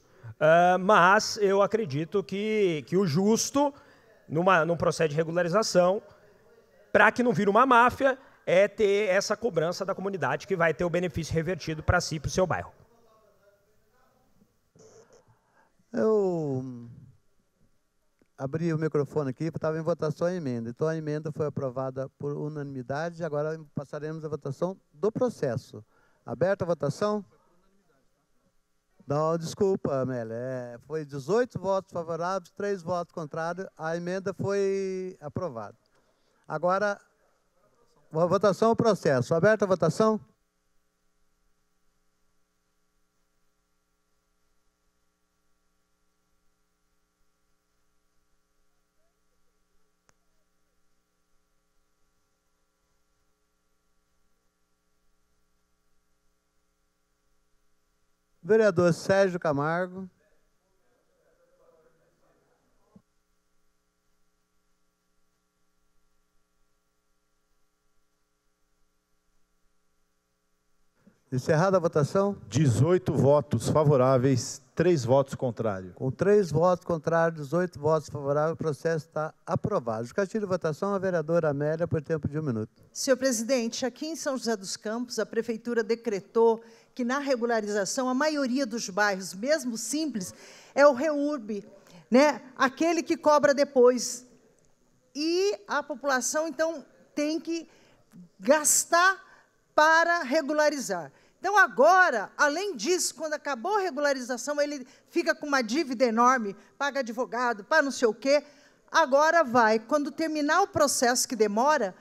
Mas eu acredito que o justo, num processo de regularização, para que não vire uma máfia, é ter essa cobrança da comunidade que vai ter o benefício revertido para si e para o seu bairro. Eu abri o microfone aqui, estava em votação a emenda. Então, a emenda foi aprovada por unanimidade. Agora passaremos à votação do processo. Aberta a votação? Não, desculpa, Amélia. Foi 18 votos favoráveis, 3 votos contrários. A emenda foi aprovada. Agora, a votação, o processo. Aberta a votação? Vereador Sérgio Camargo. Encerrada a votação. 18 votos favoráveis, 3 votos contrários. Com 3 votos contrários, 18 votos favoráveis, o processo está aprovado. Justificativo de votação, a vereadora Amélia, por tempo de 1 minuto. Senhor presidente, aqui em São José dos Campos, a prefeitura decretou que na regularização, a maioria dos bairros, mesmo simples, é o REURB, né? Aquele que cobra depois. E a população, então, tem que gastar para regularizar. Então, agora, além disso, quando acabou a regularização, ele fica com uma dívida enorme, paga advogado, para não sei o quê. Agora vai, quando terminar o processo que demora,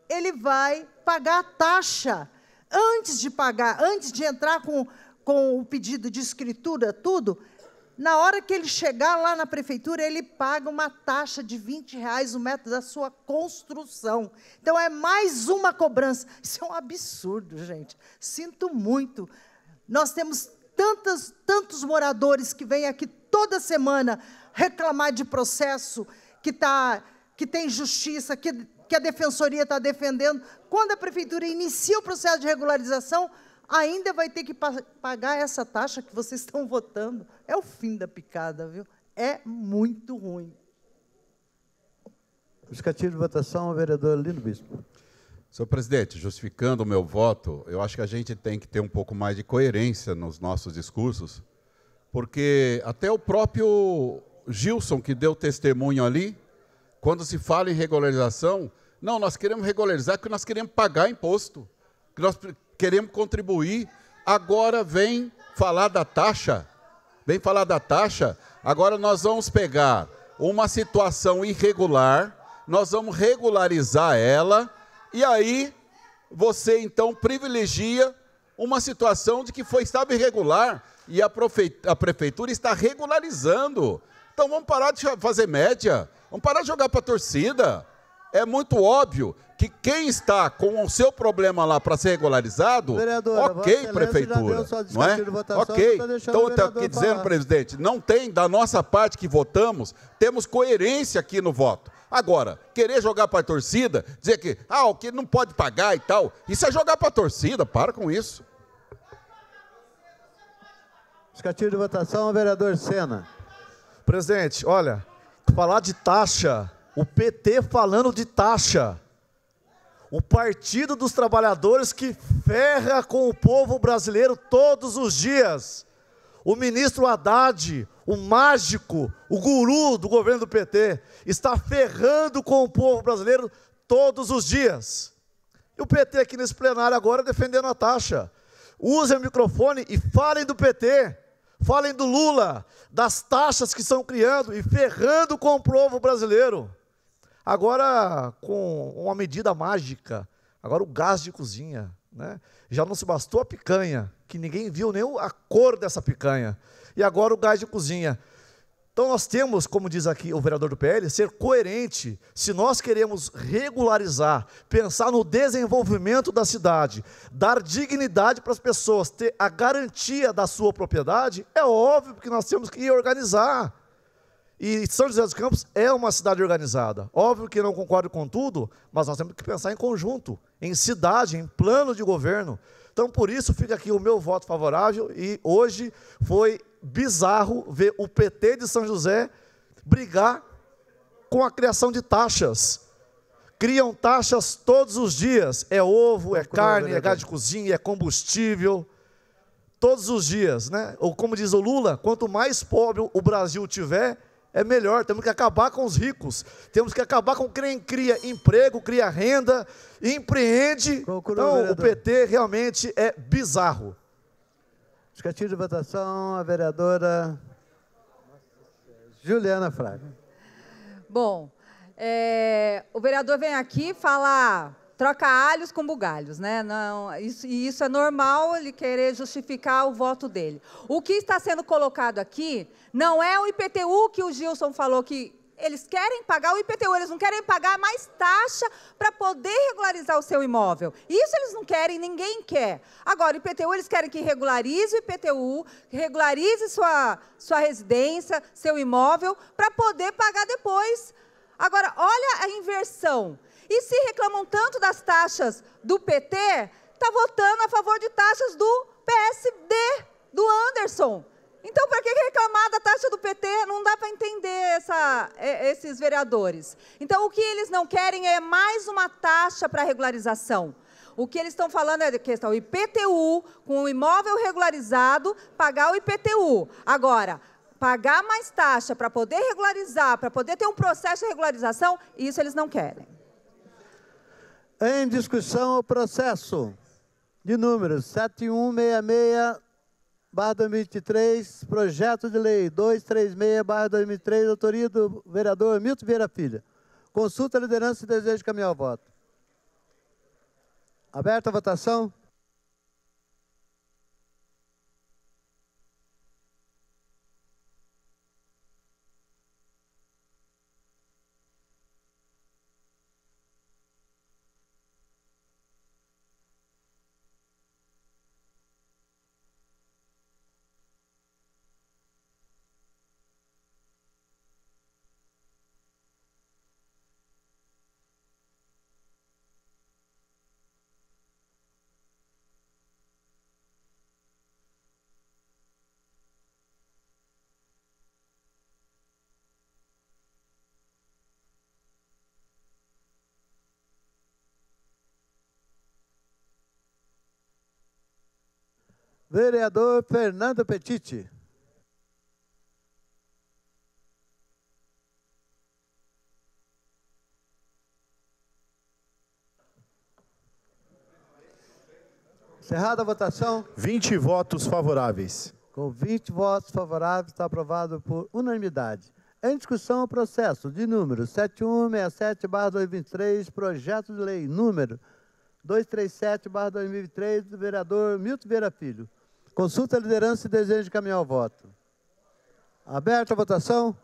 ele vai pagar a taxa. Antes de pagar, antes de entrar com o pedido de escritura, tudo, na hora que ele chegar lá na prefeitura, ele paga uma taxa de R$20 o metro da sua construção. Então, é mais uma cobrança. Isso é um absurdo, gente. Sinto muito. Nós temos tantos moradores que vêm aqui toda semana reclamar de processo, que tem justiça, que a defensoria está defendendo. Quando a prefeitura inicia o processo de regularização, ainda vai ter que pagar essa taxa que vocês estão votando. É o fim da picada, viu? É muito ruim. Justificativo de votação, o vereador Lino Bispo. Senhor presidente, justificando o meu voto, eu acho que a gente tem que ter um pouco mais de coerência nos nossos discursos, porque até o próprio Gilson, que deu testemunho ali, quando se fala em regularização, não, nós queremos regularizar porque nós queremos pagar imposto, que nós queremos contribuir. Agora vem falar da taxa, agora nós vamos pegar uma situação irregular, nós vamos regularizar ela, e aí você, então, privilegia uma situação de que estava irregular e a prefeitura está regularizando. Então, vamos parar de fazer média, vamos parar de jogar para a torcida. É muito óbvio que quem está com o seu problema lá para ser regularizado, ok, prefeitura, não é? Ok. Então, eu estou aqui dizendo, presidente, não tem, da nossa parte que votamos, temos coerência aqui no voto. Agora, querer jogar para a torcida, dizer que, o que não pode pagar e tal, isso é jogar para a torcida, para com isso. Justificativo de votação, vereador Sena. Presidente, olha, falar de taxa, o PT falando de taxa, o Partido dos Trabalhadores que ferra com o povo brasileiro todos os dias, o ministro Haddad, o mágico, o guru do governo do PT, está ferrando com o povo brasileiro todos os dias. E o PT aqui nesse plenário agora defendendo a taxa. Usem o microfone e falem do PT, falem do Lula, das taxas que estão criando e ferrando com o povo brasileiro. Agora, com uma medida mágica, agora o gás de cozinha, né? Já não se bastou a picanha, que ninguém viu nem a cor dessa picanha, e agora o gás de cozinha. Então nós temos, como diz aqui o vereador do PL, ser coerente. Se nós queremos regularizar, pensar no desenvolvimento da cidade, dar dignidade para as pessoas, ter a garantia da sua propriedade, é óbvio que nós temos que organizar. E São José dos Campos é uma cidade organizada. Óbvio que não concordo com tudo, mas nós temos que pensar em conjunto, em cidade, em plano de governo. Então, por isso, fica aqui o meu voto favorável, e hoje foi bizarro ver o PT de São José brigar com a criação de taxas. Criam taxas todos os dias, é ovo, é carne, é gás de cozinha, é combustível, todos os dias, né? Ou como diz o Lula, quanto mais pobre o Brasil tiver, é melhor. Temos que acabar com os ricos, temos que acabar com quem cria emprego, cria renda, empreende. Então, o PT realmente é bizarro. Justificativo de votação, a vereadora Juliana Fraga. Bom, o vereador vem aqui falar, troca alhos com bugalhos, né? Não, isso é normal, ele querer justificar o voto dele. O que está sendo colocado aqui não é o IPTU que o Gilson falou que eles querem pagar o IPTU, eles não querem pagar mais taxa para poder regularizar o seu imóvel. Isso eles não querem, ninguém quer. Agora, o IPTU, eles querem que regularize o IPTU, regularize sua residência, seu imóvel, para poder pagar depois. Agora, olha a inversão. E se reclamam tanto das taxas do PT, está votando a favor de taxas do PSD, do Anderson. Então, para que reclamar da taxa do PT? Não dá para entender esses vereadores. Então, o que eles não querem é mais uma taxa para regularização. O que eles estão falando é que está o IPTU, com o imóvel regularizado, pagar o IPTU. Agora, pagar mais taxa para poder regularizar, para poder ter um processo de regularização, isso eles não querem. Em discussão, o processo de número 7166/2023, projeto de lei 236/2003, autoria do vereador Milton Vieira Filho. Consulta a liderança e desejo de caminhar ao voto. Aberta a votação. Vereador Fernando Petiti. Encerrada a votação. 20 votos favoráveis. Com 20 votos favoráveis, está aprovado por unanimidade. Em discussão, o processo de número 7167/2023, projeto de lei número 237/2023, do vereador Milton Vieira Filho. Consulta a liderança e desejo de caminhar ao voto. Aberta a votação.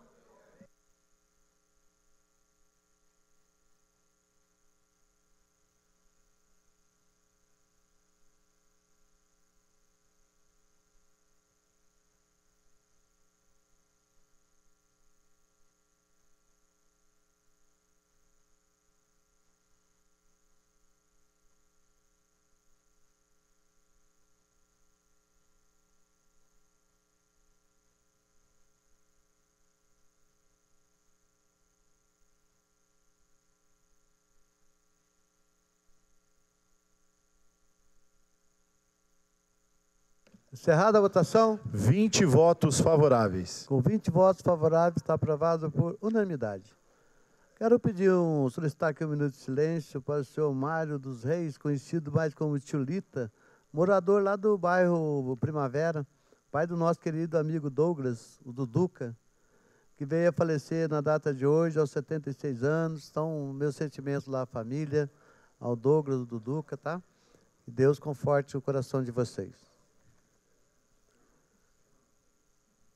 Encerrada a votação. 20 votos favoráveis. Com 20 votos favoráveis, está aprovado por unanimidade. Quero solicitar aqui um minuto de silêncio para o senhor Mário dos Reis, conhecido mais como Tio Lita, morador lá do bairro Primavera, pai do nosso querido amigo Douglas, o Duduca, que veio a falecer na data de hoje, aos 76 anos. Então, meus sentimentos lá à família, ao Douglas, o Duduca, tá? Que Deus conforte o coração de vocês.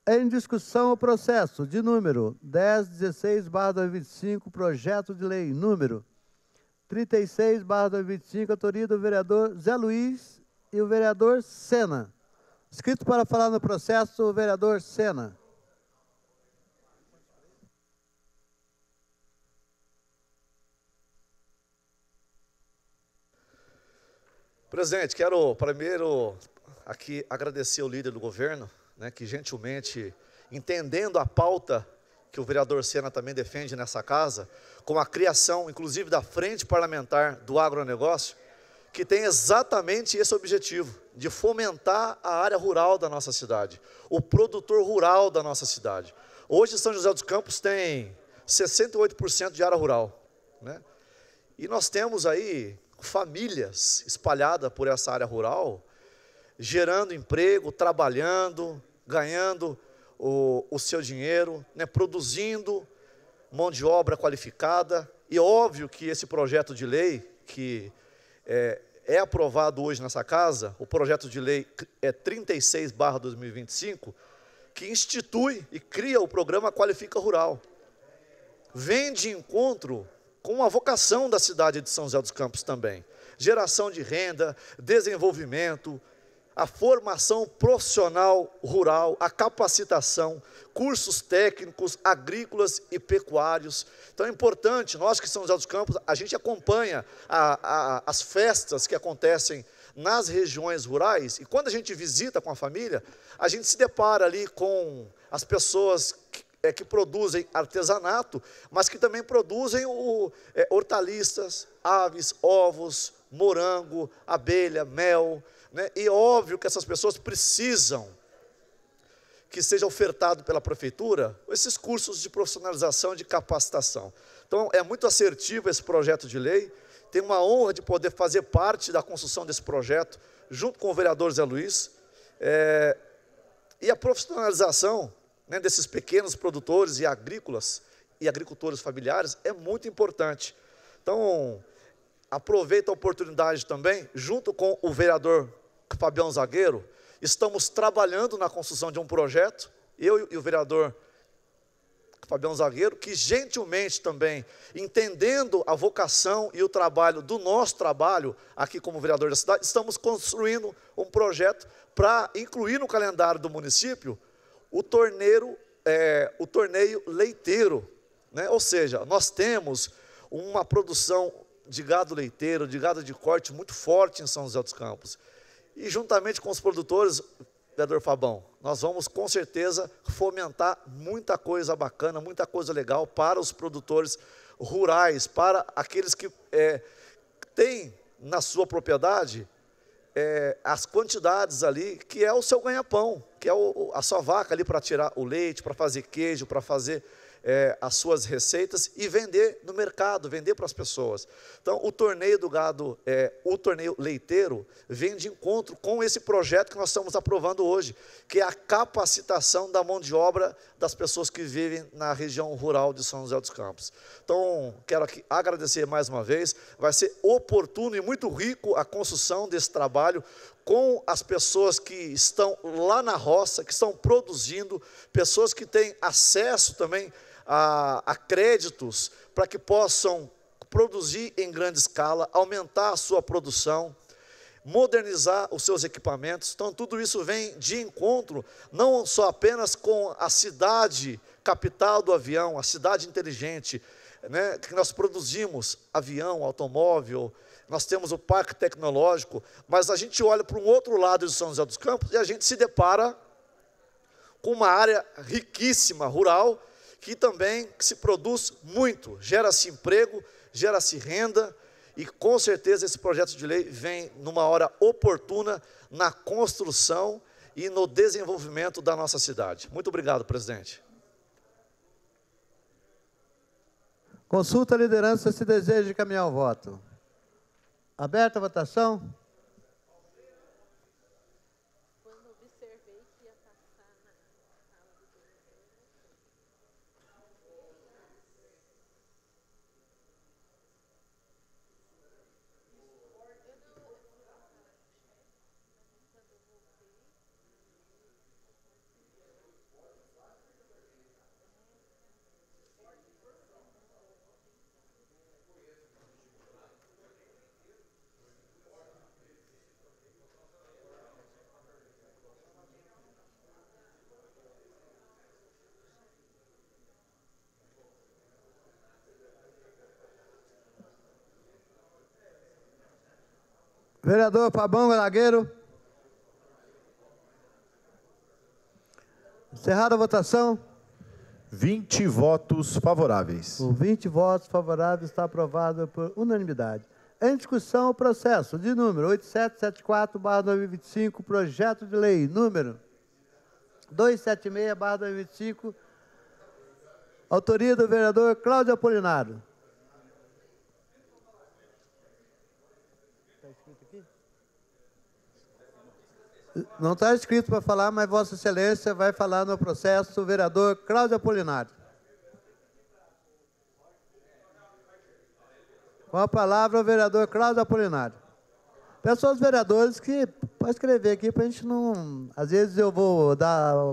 Em discussão o processo de número 1016/2025, projeto de lei número 36/2025, autoria do vereador Zé Luiz e o vereador Sena. Inscrito para falar no processo, o vereador Sena. Presidente, quero primeiro aqui agradecer ao líder do governo, que gentilmente, entendendo a pauta que o vereador Sena também defende nessa casa, com a criação, inclusive, da Frente Parlamentar do Agronegócio, que tem exatamente esse objetivo, de fomentar a área rural da nossa cidade, o produtor rural da nossa cidade. Hoje, São José dos Campos tem 68% de área rural, E nós temos aí famílias espalhadas por essa área rural, gerando emprego, trabalhando, ganhando o seu dinheiro, produzindo mão de obra qualificada. E óbvio que esse projeto de lei, que é aprovado hoje nessa casa, o projeto de lei é 36/2025, que institui e cria o programa Qualifica Rural. Vem de encontro com a vocação da cidade de São José dos Campos também. Geração de renda, desenvolvimento, a formação profissional rural, a capacitação, cursos técnicos, agrícolas e pecuários. Então é importante, nós que São José dos Campos, a gente acompanha as festas que acontecem nas regiões rurais, e quando a gente visita com a família, a gente se depara ali com as pessoas que produzem artesanato, mas que também produzem hortaliças, aves, ovos, morango, abelha, mel, E óbvio que essas pessoas precisam que seja ofertado pela prefeitura esses cursos de profissionalização e de capacitação. Então, é muito assertivo esse projeto de lei. Tenho uma honra de poder fazer parte da construção desse projeto, junto com o vereador Zé Luiz. E a profissionalização desses pequenos produtores e agrícolas e agricultores familiares é muito importante. Então, aproveito a oportunidade também, junto com o vereador Fabião Zagueiro, estamos trabalhando na construção de um projeto, eu e o vereador Fabião Zagueiro, que gentilmente também, entendendo a vocação e o trabalho do nosso trabalho, aqui como vereador da cidade, estamos construindo um projeto para incluir no calendário do município o torneio leiteiro, Ou seja, nós temos uma produção de gado leiteiro, de gado de corte muito forte em São José dos Campos. E juntamente com os produtores, vereador Fabão, nós vamos com certeza fomentar muita coisa bacana, muita coisa legal para os produtores rurais, para aqueles que têm na sua propriedade as quantidades ali, que é o seu ganha-pão, que é a sua vaca ali para tirar o leite, para fazer queijo, para fazer as suas receitas e vender no mercado, vender para as pessoas. Então, o torneio do gado, o torneio leiteiro, vem de encontro com esse projeto que nós estamos aprovando hoje, que é a capacitação da mão de obra das pessoas que vivem na região rural de São José dos Campos. Então, quero aqui agradecer mais uma vez, vai ser oportuno e muito rico a construção desse trabalho com as pessoas que estão lá na roça, que estão produzindo, pessoas que têm acesso também a créditos para que possam produzir em grande escala, aumentar a sua produção, modernizar os seus equipamentos. Então, tudo isso vem de encontro, não só apenas com a cidade capital do avião, a cidade inteligente, né, que nós produzimos avião, automóvel, nós temos o parque tecnológico, mas a gente olha para um outro lado de São José dos Campos e a gente se depara com uma área riquíssima, rural, que também se produz muito, gera-se emprego, gera-se renda, e com certeza esse projeto de lei vem numa hora oportuna na construção e no desenvolvimento da nossa cidade. Muito obrigado, presidente. Consulta a liderança se deseja encaminhar o voto. Aberta a votação. Vereador Fabão Lagueiro. Encerrada a votação. 20 votos favoráveis. Por 20 votos favoráveis, está aprovado por unanimidade. Em discussão, o processo de número 8774/2025, projeto de lei número 276/2025, autoria do vereador Cláudio Apolinário. Não está escrito para falar, mas Vossa Excelência vai falar no processo, o vereador Cláudio Apolinário. Com a palavra, o vereador Cláudio Apolinário. Peço aos vereadores que pode escrever aqui para a gente não... Às vezes eu vou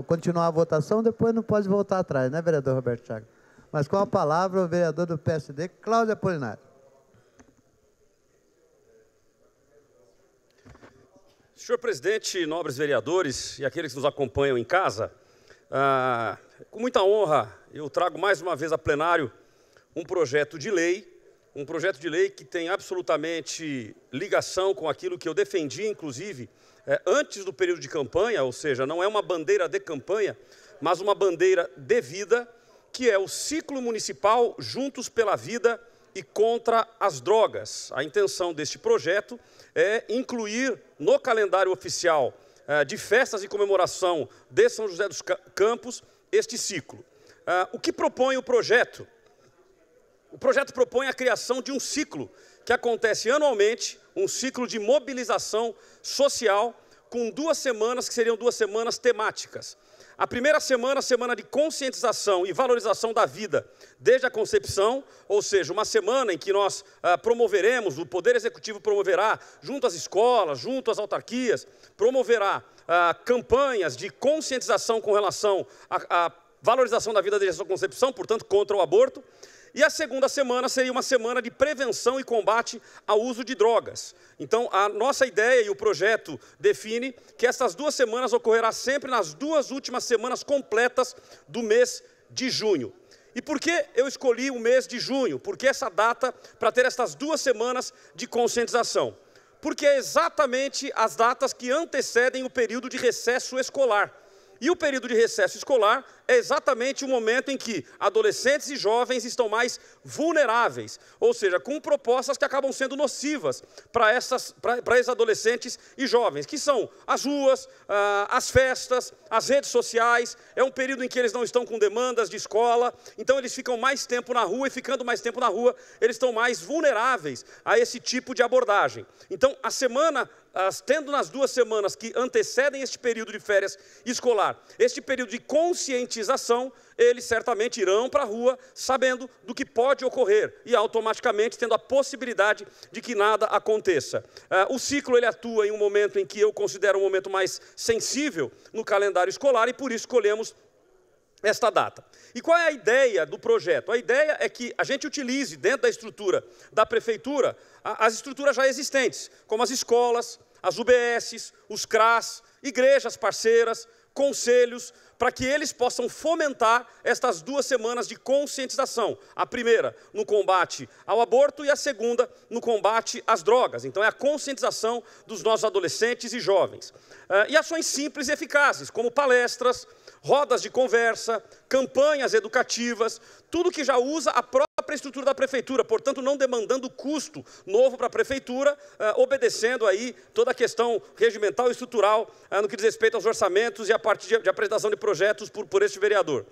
continuar a votação, depois não pode voltar atrás, né, vereador Roberto Chagas? Mas com a palavra, o vereador do PSD, Cláudio Apolinário. Senhor presidente, nobres vereadores e aqueles que nos acompanham em casa, com muita honra eu trago mais uma vez a plenário um projeto de lei que tem absolutamente ligação com aquilo que eu defendi, inclusive, antes do período de campanha, ou seja, não é uma bandeira de campanha, mas uma bandeira de vida, que é o ciclo municipal Juntos pela Vida e contra as drogas. A intenção deste projeto é incluir no calendário oficial de festas e comemoração de São José dos Campos este ciclo. O que propõe o projeto? O projeto propõe a criação de um ciclo que acontece anualmente, um ciclo de mobilização social com 2 semanas, que seriam 2 semanas temáticas. A primeira semana, semana de conscientização e valorização da vida desde a concepção, ou seja, uma semana em que nós promoveremos, o Poder Executivo promoverá, junto às escolas, junto às autarquias, promoverá campanhas de conscientização com relação à valorização da vida desde a sua concepção, portanto, contra o aborto. E a segunda semana seria uma semana de prevenção e combate ao uso de drogas. Então, a nossa ideia e o projeto define que essas 2 semanas ocorrerá sempre nas 2 últimas semanas completas do mês de junho. E por que eu escolhi o mês de junho? Por que essa data para ter essas 2 semanas de conscientização? Porque é exatamente as datas que antecedem o período de recesso escolar. E o período de recesso escolar é exatamente o momento em que adolescentes e jovens estão mais vulneráveis, ou seja, com propostas que acabam sendo nocivas para esses adolescentes e jovens, que são as ruas, as festas, as redes sociais. É um período em que eles não estão com demandas de escola, então eles ficam mais tempo na rua, e ficando mais tempo na rua, eles estão mais vulneráveis a esse tipo de abordagem. Então, tendo nas 2 semanas que antecedem este período de férias escolar, este período de conscientização, eles certamente irão para a rua sabendo do que pode ocorrer e automaticamente tendo a possibilidade de que nada aconteça. O ciclo ele atua em um momento em que eu considero um momento mais sensível no calendário escolar, e por isso escolhemos esta data. E qual é a ideia do projeto? A ideia é que a gente utilize dentro da estrutura da prefeitura as estruturas já existentes, como as escolas, as UBSs, os CRAS, igrejas parceiras, conselhos, para que eles possam fomentar estas 2 semanas de conscientização. A primeira no combate ao aborto e a segunda no combate às drogas. Então é a conscientização dos nossos adolescentes e jovens. E ações simples e eficazes, como palestras, rodas de conversa, campanhas educativas, tudo que já usa a própria estrutura da prefeitura, portanto não demandando custo novo para a prefeitura, obedecendo aí toda a questão regimental e estrutural no que diz respeito aos orçamentos e a parte de apresentação de projetos por este vereador.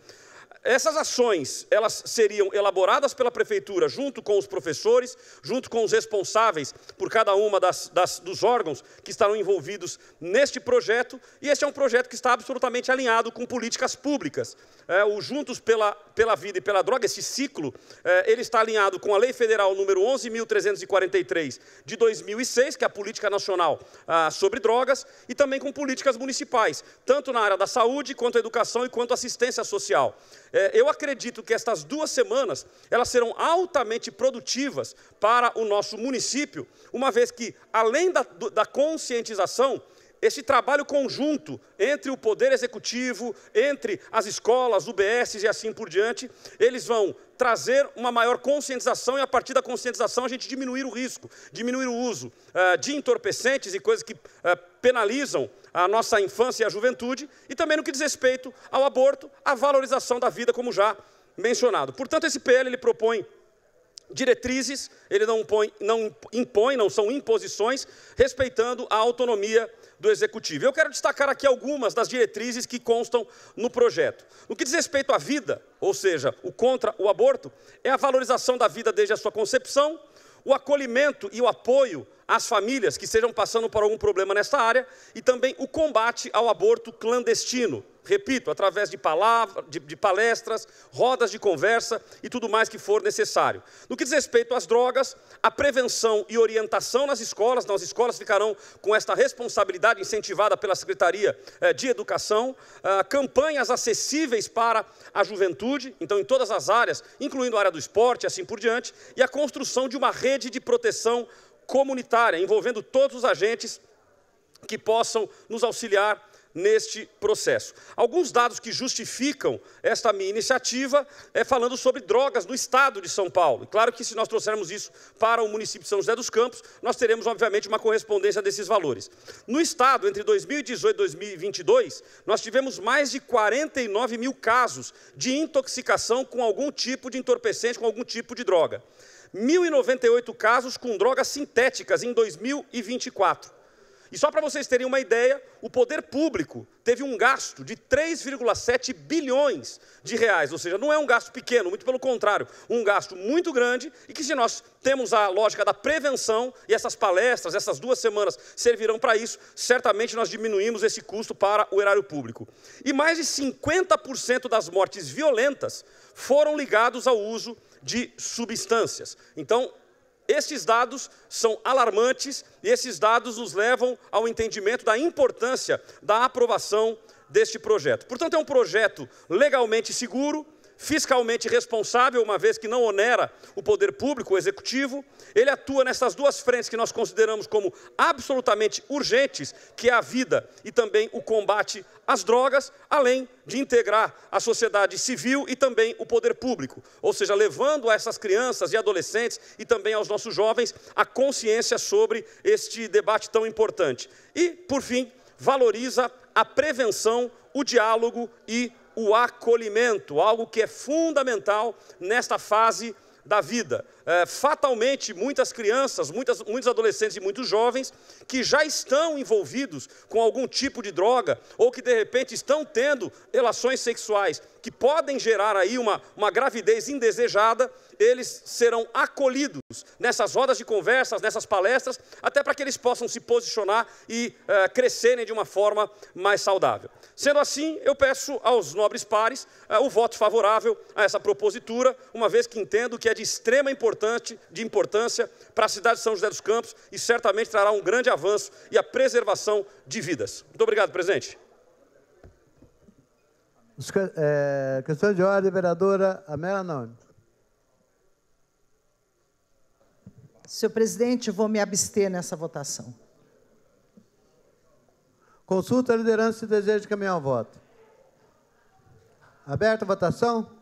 Essas ações, elas seriam elaboradas pela prefeitura junto com os professores, junto com os responsáveis por cada uma dos órgãos que estarão envolvidos neste projeto, e este é um projeto que está absolutamente alinhado com políticas públicas. O Juntos pela Vida e pela Droga, esse ciclo, ele está alinhado com a Lei Federal número 11.343 de 2006, que é a Política Nacional sobre Drogas, e também com políticas municipais, tanto na área da saúde, quanto a educação e quanto a assistência social. Eu acredito que estas 2 semanas, elas serão altamente produtivas para o nosso município, uma vez que, além da conscientização, esse trabalho conjunto entre o Poder Executivo, entre as escolas, UBSs e assim por diante, eles vão trazer uma maior conscientização, e a partir da conscientização a gente diminuir o risco, diminuir o uso de entorpecentes e coisas que penalizam a nossa infância e a juventude, e também no que diz respeito ao aborto, a valorização da vida, como já mencionado. Portanto, esse PL ele propõe diretrizes, ele não impõe, não são imposições, respeitando a autonomia do Executivo. Eu quero destacar aqui algumas das diretrizes que constam no projeto. No que diz respeito à vida, ou seja, o contra o aborto, é a valorização da vida desde a sua concepção, o acolhimento e o apoio às famílias que estejam passando por algum problema nesta área, e também o combate ao aborto clandestino. Repito, através de palestras, rodas de conversa e tudo mais que for necessário. No que diz respeito às drogas, a prevenção e orientação nas escolas, então as escolas ficarão com esta responsabilidade incentivada pela Secretaria de Educação, campanhas acessíveis para a juventude, então em todas as áreas, incluindo a área do esporte e assim por diante, e a construção de uma rede de proteção comunitária, envolvendo todos os agentes que possam nos auxiliar neste processo. Alguns dados que justificam esta minha iniciativa falando sobre drogas no estado de São Paulo. E claro que se nós trouxermos isso para o município de São José dos Campos, nós teremos, obviamente, uma correspondência desses valores. No estado, entre 2018 e 2022, nós tivemos mais de 49 mil casos de intoxicação com algum tipo de entorpecente, com algum tipo de droga. 1.098 casos com drogas sintéticas em 2024. E só para vocês terem uma ideia, o poder público teve um gasto de 3,7 bilhões de reais, ou seja, não é um gasto pequeno, muito pelo contrário, um gasto muito grande, e que se nós temos a lógica da prevenção, e essas palestras, essas 2 semanas servirão para isso, certamente nós diminuímos esse custo para o erário público. E mais de 50% das mortes violentas foram ligados ao uso de substâncias. Então, estes dados são alarmantes, e esses dados nos levam ao entendimento da importância da aprovação deste projeto. Portanto, é um projeto legalmente seguro, fiscalmente responsável, uma vez que não onera o poder público, o executivo. Ele atua nessas 2 frentes que nós consideramos como absolutamente urgentes, que é a vida e também o combate às drogas, além de integrar a sociedade civil e também o poder público, ou seja, levando a essas crianças e adolescentes e também aos nossos jovens a consciência sobre este debate tão importante. E, por fim, valoriza a prevenção, o diálogo e o acolhimento, algo que é fundamental nesta fase da vida. Fatalmente, muitas crianças, muitos adolescentes e muitos jovens que já estão envolvidos com algum tipo de droga ou que, de repente, estão tendo relações sexuais que podem gerar aí uma gravidez indesejada, eles serão acolhidos nessas rodas de conversas, nessas palestras, até para que eles possam se posicionar e crescerem de uma forma mais saudável. Sendo assim, eu peço aos nobres pares o voto favorável a essa propositura, uma vez que entendo que é de extrema importância para a cidade de São José dos Campos e certamente trará um grande avanço e a preservação de vidas. Muito obrigado, presidente. Questão de ordem, vereadora Amélia Nones. Senhor presidente, eu vou me abster nessa votação. Consulta a liderança se deseja encaminhar o voto. Aberta a votação.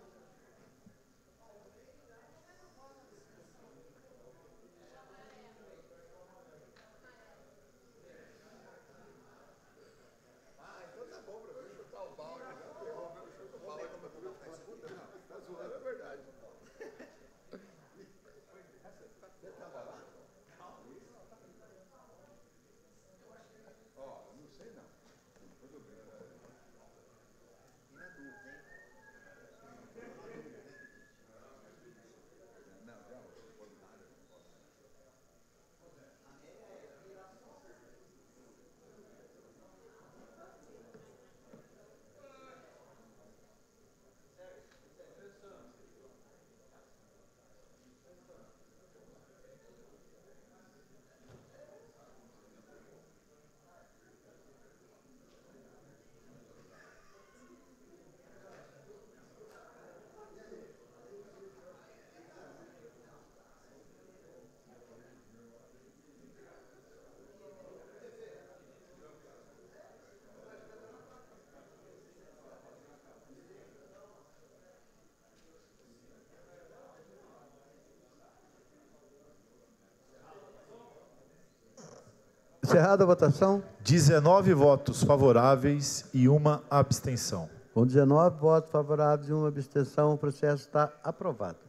Encerrada a votação. 19 votos favoráveis e uma abstenção. Com 19 votos favoráveis e uma abstenção, o processo está aprovado.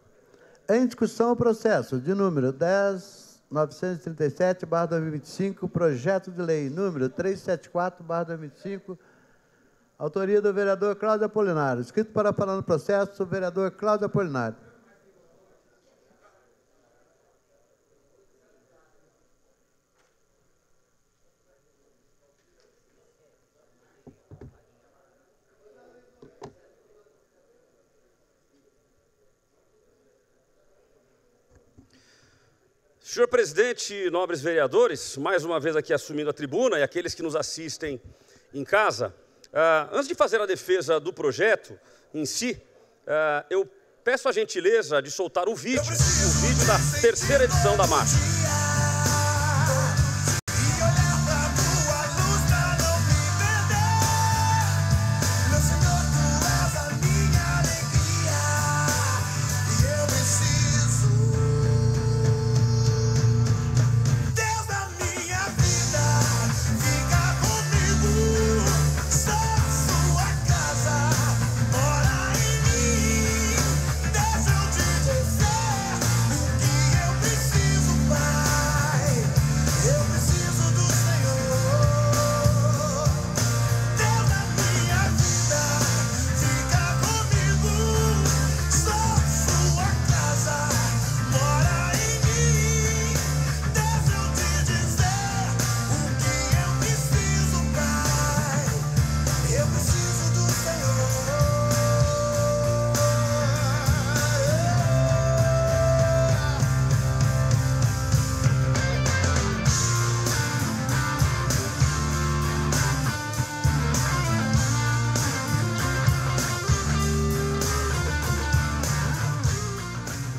Em discussão, o processo de número 10.937/2025, projeto de lei número 374/2025, autoria do vereador Cláudio Apolinário. Inscrito para falar no processo, o vereador Cláudio Apolinário. Senhor presidente, nobres vereadores, mais uma vez aqui assumindo a tribuna e aqueles que nos assistem em casa, antes de fazer a defesa do projeto em si, eu peço a gentileza de soltar o vídeo da terceira edição da marcha.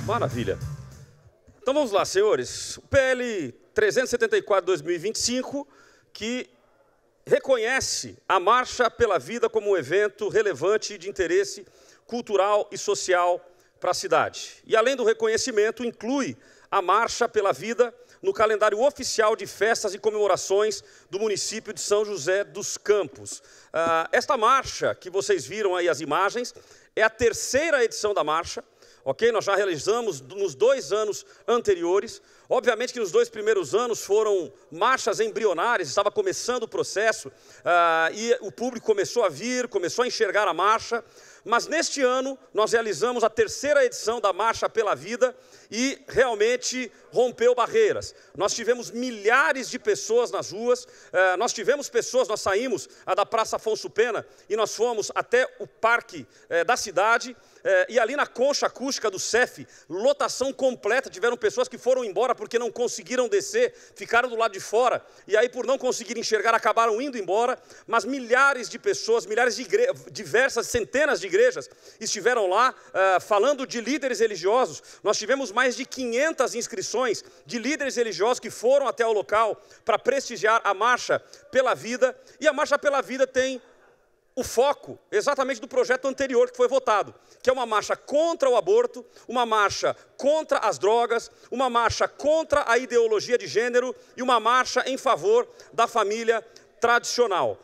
Maravilha. Então vamos lá, senhores. O PL 374/2025, que reconhece a Marcha pela Vida como um evento relevante de interesse cultural e social para a cidade. E além do reconhecimento, inclui a Marcha pela Vida no calendário oficial de festas e comemorações do município de São José dos Campos. Esta marcha, que vocês viram aí as imagens, é a terceira edição da marcha. Ok? Nós já realizamos nos 2 anos anteriores. Obviamente que nos 2 primeiros anos foram marchas embrionárias, estava começando o processo, e o público começou a vir, começou a enxergar a marcha. Mas neste ano nós realizamos a terceira edição da Marcha pela Vida e realmente rompeu barreiras. Nós tivemos milhares de pessoas nas ruas, nós saímos da Praça Afonso Pena e nós fomos até o parque da cidade, e ali na concha acústica do CEF, lotação completa, tiveram pessoas que foram embora porque não conseguiram descer, ficaram do lado de fora, e aí por não conseguir enxergar, acabaram indo embora, mas milhares de pessoas, milhares de igrejas, diversas, centenas de igrejas estiveram lá, falando de líderes religiosos. Nós tivemos mais de 500 inscrições de líderes religiosos que foram até o local para prestigiar a Marcha pela Vida, e a Marcha pela Vida tem o foco exatamente do projeto anterior que foi votado, que é uma marcha contra o aborto, uma marcha contra as drogas, uma marcha contra a ideologia de gênero e uma marcha em favor da família tradicional.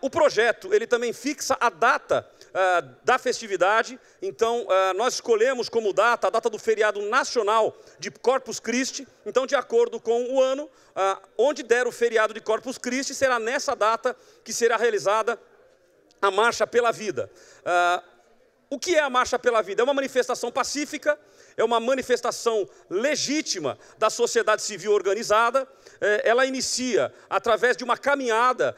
O projeto ele também fixa a data da festividade, então nós escolhemos como data a data do feriado nacional de Corpus Christi. Então, de acordo com o ano, onde der o feriado de Corpus Christi, será nessa data que será realizada a Marcha pela Vida. O que é a Marcha pela Vida? É uma manifestação pacífica, é uma manifestação legítima da sociedade civil organizada. Ela inicia através de uma caminhada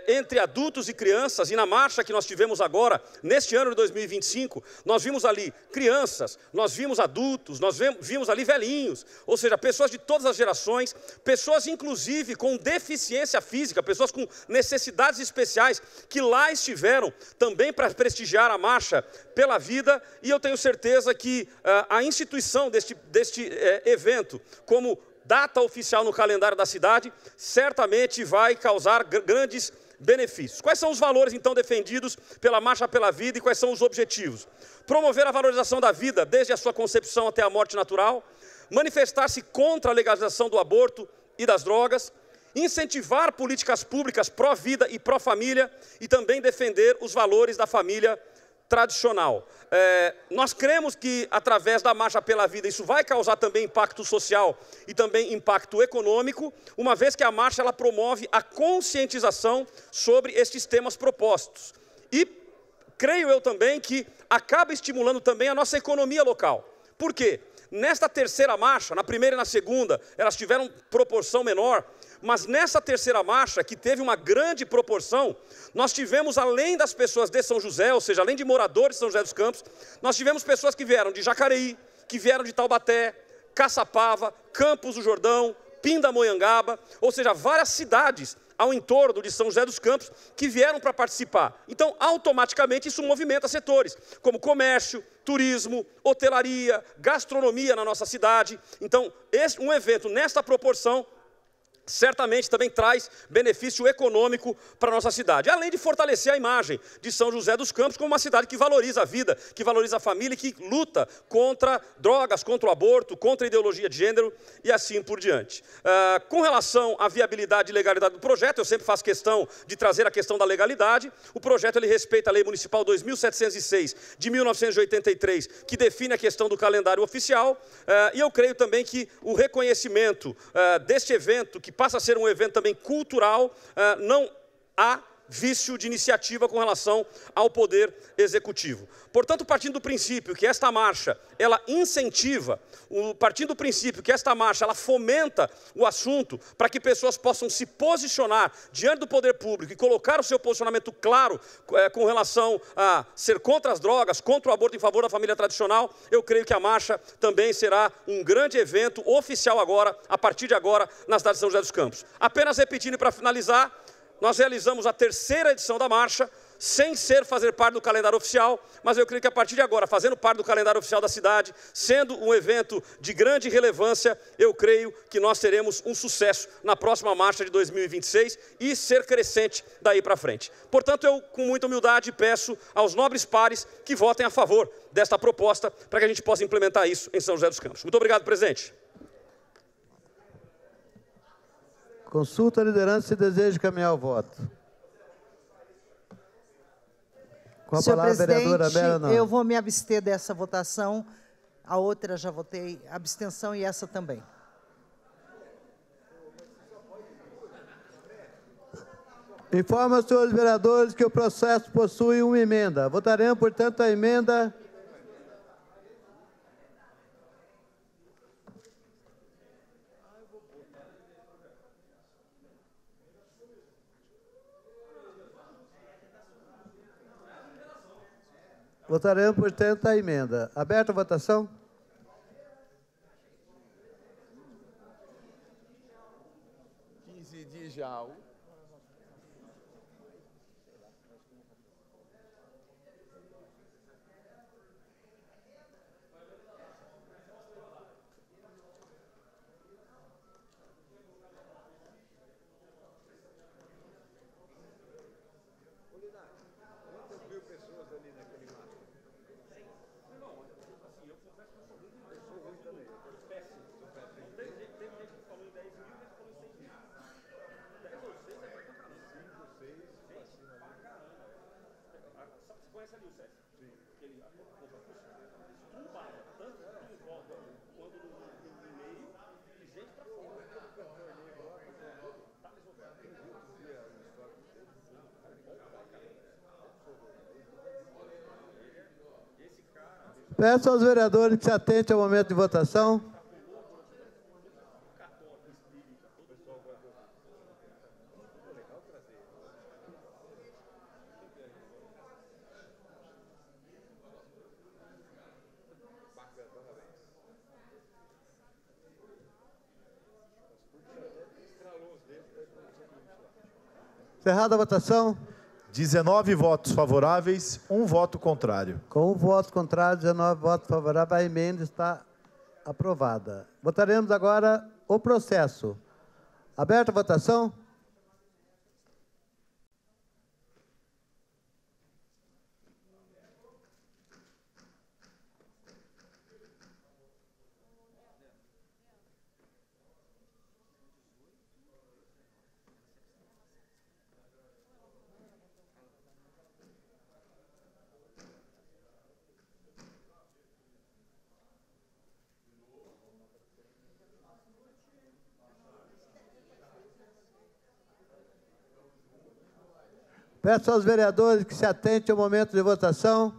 entre adultos e crianças, e na marcha que nós tivemos agora, neste ano de 2025, nós vimos ali crianças, nós vimos adultos, nós vimos ali velhinhos, ou seja, pessoas de todas as gerações, pessoas inclusive com deficiência física, pessoas com necessidades especiais, que lá estiveram também para prestigiar a Marcha pela Vida, e eu tenho certeza que a instituição deste evento, como data oficial no calendário da cidade, certamente vai causar grandes benefícios. Quais são os valores, então, defendidos pela Marcha pela Vida e quais são os objetivos? Promover a valorização da vida desde a sua concepção até a morte natural, manifestar-se contra a legalização do aborto e das drogas, incentivar políticas públicas pró-vida e pró-família e também defender os valores da família tradicional. Nós cremos que, através da Marcha pela Vida, isso vai causar também impacto social e também impacto econômico, uma vez que a marcha ela promove a conscientização sobre estes temas propostos. E creio eu também que acaba estimulando também a nossa economia local. Por quê? Nesta terceira marcha, na primeira e na segunda, elas tiveram proporção menor, mas nessa terceira marcha, que teve uma grande proporção, nós tivemos, além das pessoas de São José, ou seja, além de moradores de São José dos Campos, nós tivemos pessoas que vieram de Jacareí, que vieram de Taubaté, Caçapava, Campos do Jordão, Pindamonhangaba, ou seja, várias cidades ao entorno de São José dos Campos que vieram para participar. Então, automaticamente, isso movimenta setores, como comércio, turismo, hotelaria, gastronomia na nossa cidade. Então, um evento nesta proporção certamente também traz benefício econômico para a nossa cidade, além de fortalecer a imagem de São José dos Campos como uma cidade que valoriza a vida, que valoriza a família e que luta contra drogas, contra o aborto, contra a ideologia de gênero e assim por diante. Com relação à viabilidade e legalidade do projeto, eu sempre faço questão de trazer a questão da legalidade. O projeto ele respeita a Lei Municipal 2706 de 1983, que define a questão do calendário oficial, e eu creio também que o reconhecimento deste evento, que passa a ser um evento também cultural, não há vício de iniciativa com relação ao Poder Executivo. Portanto, partindo do princípio que esta marcha, ela incentiva, partindo do princípio que esta marcha, ela fomenta o assunto para que pessoas possam se posicionar diante do poder público e colocar o seu posicionamento claro com relação a ser contra as drogas, contra o aborto em favor da família tradicional, eu creio que a marcha também será um grande evento oficial agora, a partir de agora, na cidade de São José dos Campos. Apenas repetindo para finalizar, nós realizamos a terceira edição da marcha, sem fazer parte do calendário oficial, mas eu creio que a partir de agora, fazendo parte do calendário oficial da cidade, sendo um evento de grande relevância, eu creio que nós teremos um sucesso na próxima marcha de 2026 e ser crescente daí para frente. Portanto, eu, com muita humildade, peço aos nobres pares que votem a favor desta proposta para que a gente possa implementar isso em São José dos Campos. Muito obrigado, presidente. Consulta a liderança se deseja caminhar o voto. Com a Senhor palavra, vereadora presidente, Amélia, não. eu vou me abster dessa votação. A outra já votei abstenção e essa também. Informa aos senhores vereadores que o processo possui uma emenda. Votaremos, portanto, a emenda. Votaremos, portanto, a emenda. Aberta a votação. Já. Peço aos vereadores que se atentem ao momento de votação. Encerrada a votação. 19 votos favoráveis, 1 voto contrário. Com 1 voto contrário, 19 votos favoráveis, a emenda está aprovada. Votaremos agora o processo. Aberta a votação. Peço aos vereadores que se atentem ao momento de votação.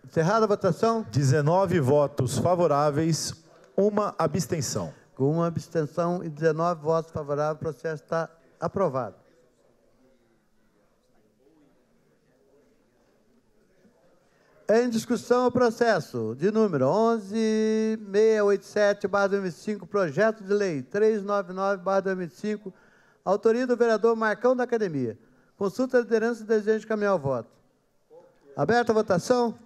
Encerrada a votação. 19 votos favoráveis, 1 abstenção. Com 1 abstenção e 19 votos favoráveis, o processo está aprovado. Em discussão o processo de número 11.687/2005, projeto de lei 399/2005, autoria do vereador Marcão da Academia. Consulta a liderança e desejo de caminhar o voto. Aberta a votação.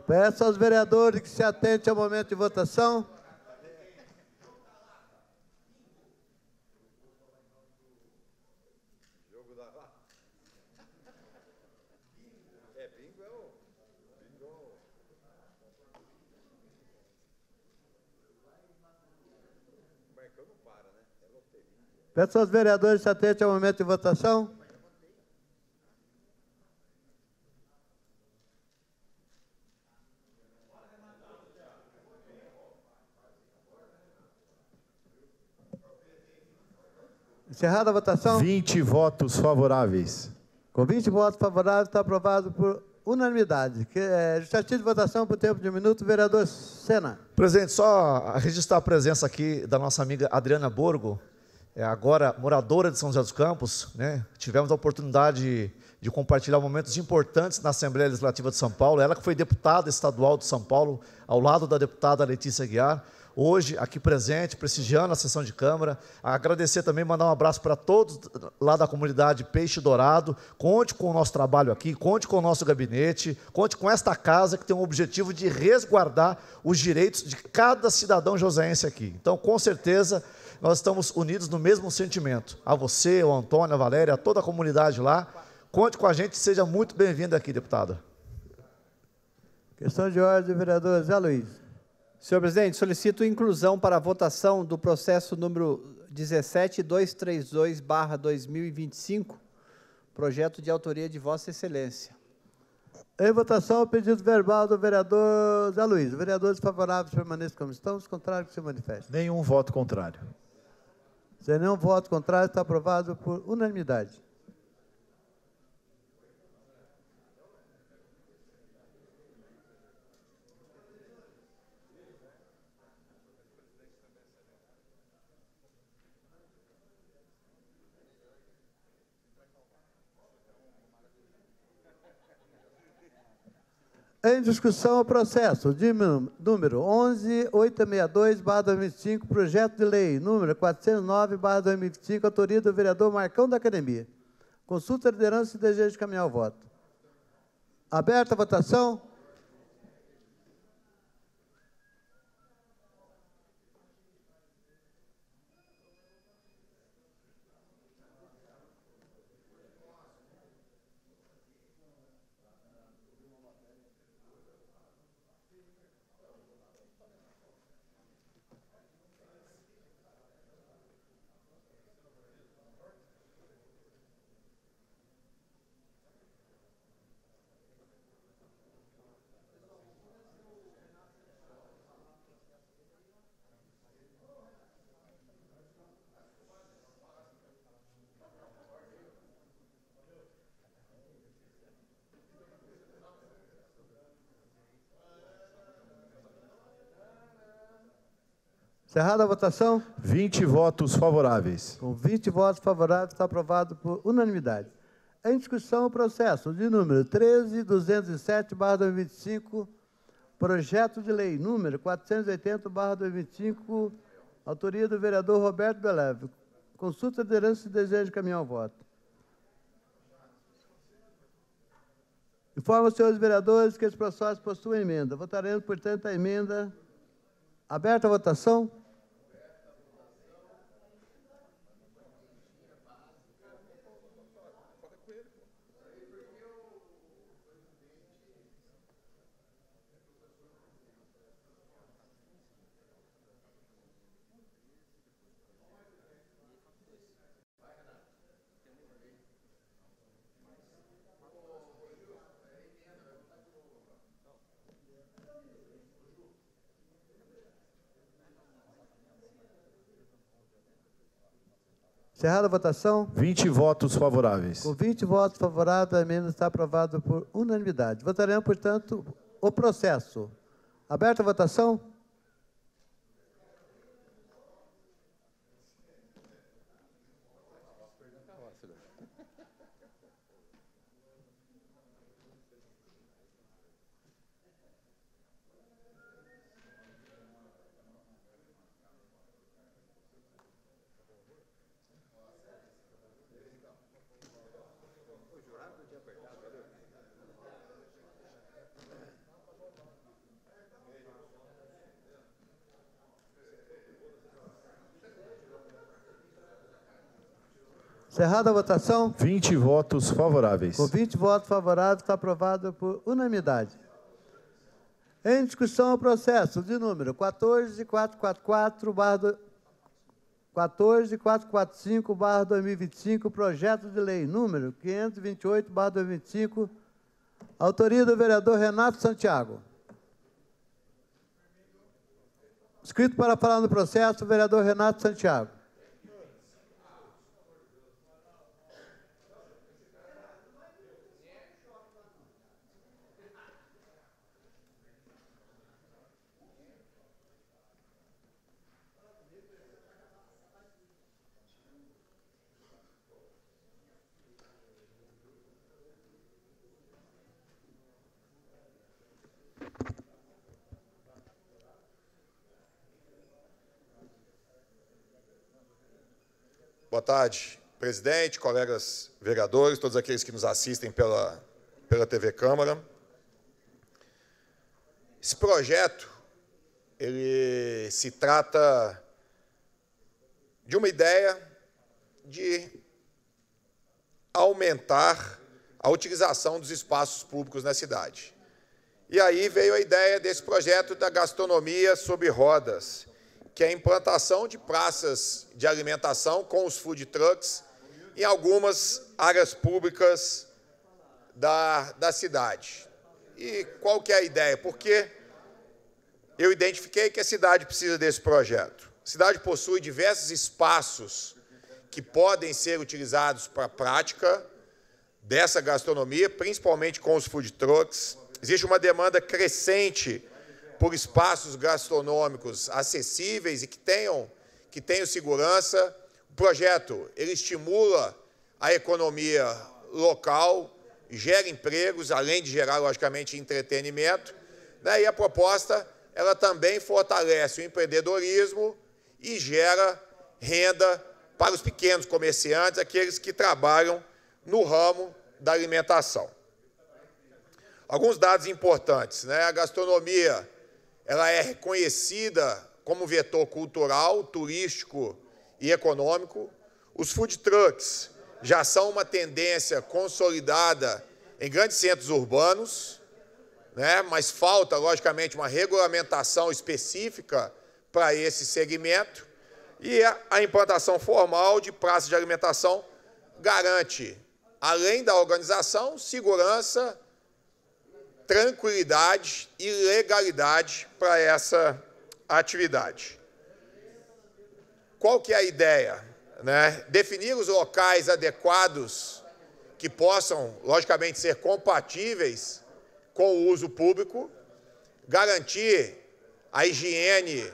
Peço aos vereadores que se atentem ao momento de votação. Peço aos vereadores que se atentem ao momento de votação. Encerrada a votação. 20 votos favoráveis. Com 20 votos favoráveis, está aprovado por unanimidade. Justificativo de votação por tempo de 1 minuto, vereador Sena. Presidente, só registrar a presença aqui da nossa amiga Adriana Borgo, agora moradora de São José dos Campos, né? Tivemos a oportunidade de compartilhar momentos importantes na Assembleia Legislativa de São Paulo, ela que foi deputada estadual de São Paulo, ao lado da deputada Letícia Aguiar, hoje aqui presente, prestigiando a sessão de Câmara. Agradecer também, mandar um abraço para todos lá da comunidade Peixe Dourado. Conte com o nosso trabalho aqui, conte com o nosso gabinete, conte com esta casa que tem o objetivo de resguardar os direitos de cada cidadão joseense aqui. Então, com certeza, nós estamos unidos no mesmo sentimento. A você, ao Antônio, a Valéria, a toda a comunidade lá. Conte com a gente, seja muito bem-vindo aqui, deputada. Questão de ordem, vereador Zé Luiz. Senhor presidente, solicito inclusão para a votação do processo número 17232/2025, projeto de autoria de Vossa Excelência. Em votação, o pedido verbal do vereador Zé Luiz. Vereadores favoráveis permaneçam como estão, os contrários que se manifestem. Nenhum voto contrário. Sem nenhum voto contrário, está aprovado por unanimidade. Em discussão, o processo de número 11.862/2025, projeto de lei número 409/2025, autoria do vereador Marcão da Academia. Consulta a liderança e desejo de caminhar o voto. Aberta a votação. Encerrada a votação. 20 votos favoráveis. Com 20 votos favoráveis, está aprovado por unanimidade. Em discussão, o processo de número 13.207/2025, projeto de lei número 480/2025, autoria do vereador Roberto Beleve. Consulta a liderança e desejo de caminhar o voto. Informo aos senhores vereadores que esse processo possui emenda. Votaremos, portanto, a emenda. Aberta a votação. Encerrada a votação. 20 votos favoráveis. Com 20 votos favoráveis, a emenda está aprovada por unanimidade. Votaremos, portanto, o processo. Aberta a votação. Encerrada a votação. 20 votos favoráveis. Com 20 votos favoráveis, está aprovado por unanimidade. Em discussão, o processo de número 14.445/2025, projeto de lei número 528/2025, autoria do vereador Renato Santiago. Inscrito para falar no processo, o vereador Renato Santiago. Boa tarde, presidente, colegas vereadores, todos aqueles que nos assistem pela TV Câmara. Esse projeto, ele se trata de uma ideia de aumentar a utilização dos espaços públicos na cidade. E aí veio a ideia desse projeto da gastronomia sobre rodas, que é a implantação de praças de alimentação com os food trucks em algumas áreas públicas da cidade. E qual que é a ideia? Porque eu identifiquei que a cidade precisa desse projeto. A cidade possui diversos espaços que podem ser utilizados para a prática dessa gastronomia, principalmente com os food trucks. Existe uma demanda crescente por espaços gastronômicos acessíveis e que tenham segurança. O projeto ele estimula a economia local, gera empregos, além de gerar, logicamente, entretenimento, né? E a proposta ela também fortalece o empreendedorismo e gera renda para os pequenos comerciantes, aqueles que trabalham no ramo da alimentação. Alguns dados importantes, né? A gastronomia ela é reconhecida como vetor cultural, turístico e econômico. Os food trucks já são uma tendência consolidada em grandes centros urbanos, né? Mas falta, logicamente, uma regulamentação específica para esse segmento. E a implantação formal de praças de alimentação garante, além da organização, segurança, tranquilidade e legalidade para essa atividade. Qual que é a ideia? Né? Definir os locais adequados que possam, logicamente, ser compatíveis com o uso público, garantir a higiene,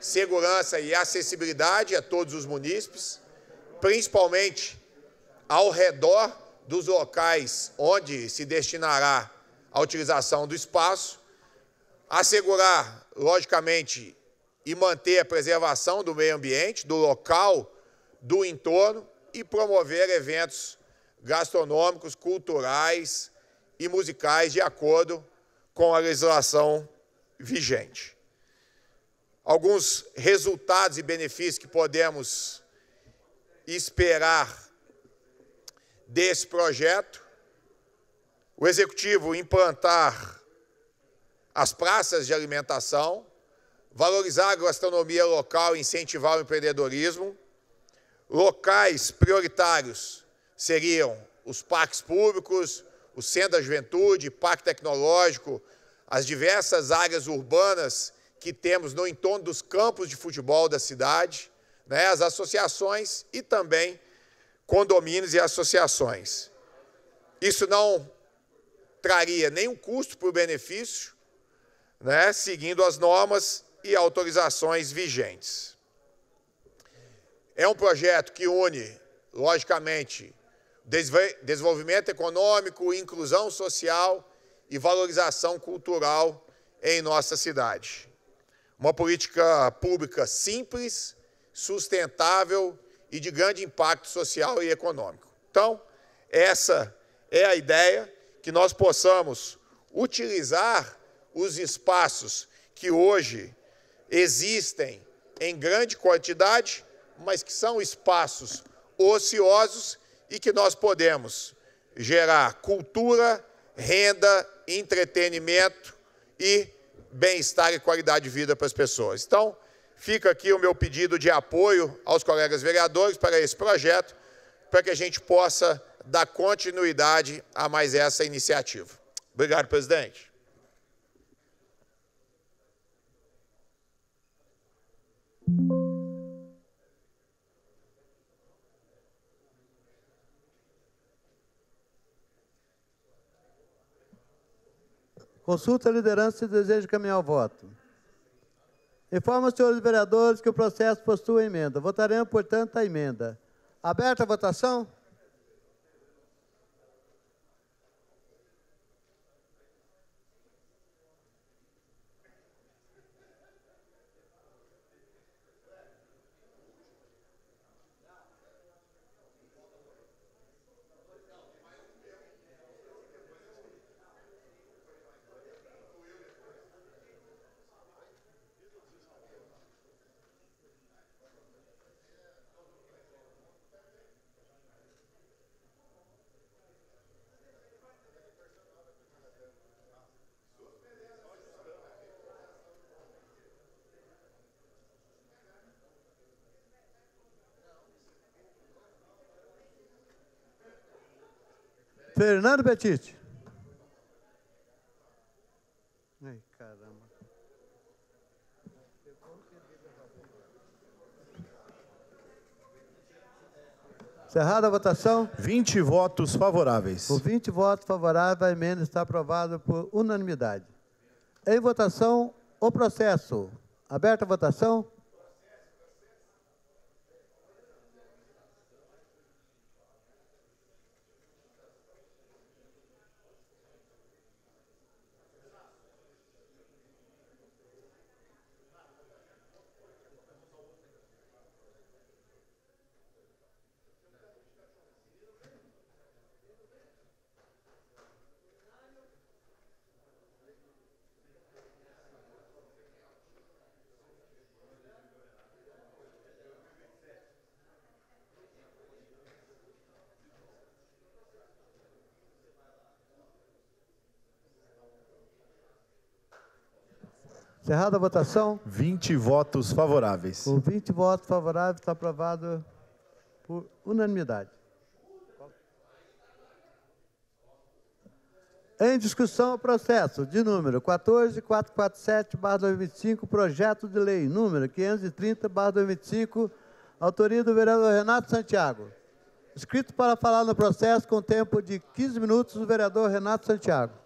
segurança e acessibilidade a todos os munícipes, principalmente ao redor dos locais onde se destinará a utilização do espaço, assegurar, logicamente, e manter a preservação do meio ambiente, do local, do entorno e promover eventos gastronômicos, culturais e musicais de acordo com a legislação vigente. Alguns resultados e benefícios que podemos esperar desse projeto: o Executivo implantar as praças de alimentação, valorizar a gastronomia local e incentivar o empreendedorismo. Locais prioritários seriam os parques públicos, o Centro da Juventude, Parque Tecnológico, as diversas áreas urbanas que temos no entorno dos campos de futebol da cidade, né, as associações e também condomínios e associações. Isso não traria nenhum custo para o benefício, né, seguindo as normas e autorizações vigentes. É um projeto que une, logicamente, desenvolvimento econômico, inclusão social e valorização cultural em nossa cidade. Uma política pública simples, sustentável e de grande impacto social e econômico. Então, essa é a ideia, que nós possamos utilizar os espaços que hoje existem em grande quantidade, mas que são espaços ociosos e que nós podemos gerar cultura, renda, entretenimento e bem-estar e qualidade de vida para as pessoas. Então, fica aqui o meu pedido de apoio aos colegas vereadores para esse projeto, para que a gente possa dar continuidade a mais essa iniciativa. Obrigado, presidente. Consulta a liderança se deseja caminhar ao voto. Informa os senhores vereadores que o processo possui emenda. Votaremos, portanto, a emenda. Aberta a votação? Fernando Betiti. Ai, caramba. Encerrada a votação. 20 votos favoráveis. Por 20 votos favoráveis, a emenda está aprovada por unanimidade. Em votação, o processo. Aberta a votação. Encerrada a votação. 20 votos favoráveis. Por 20 votos favoráveis, está aprovado por unanimidade. Em discussão, o processo de número 14447/2025, projeto de lei número 530/2025, autoria do vereador Renato Santiago. Inscrito para falar no processo com tempo de 15 minutos, o vereador Renato Santiago.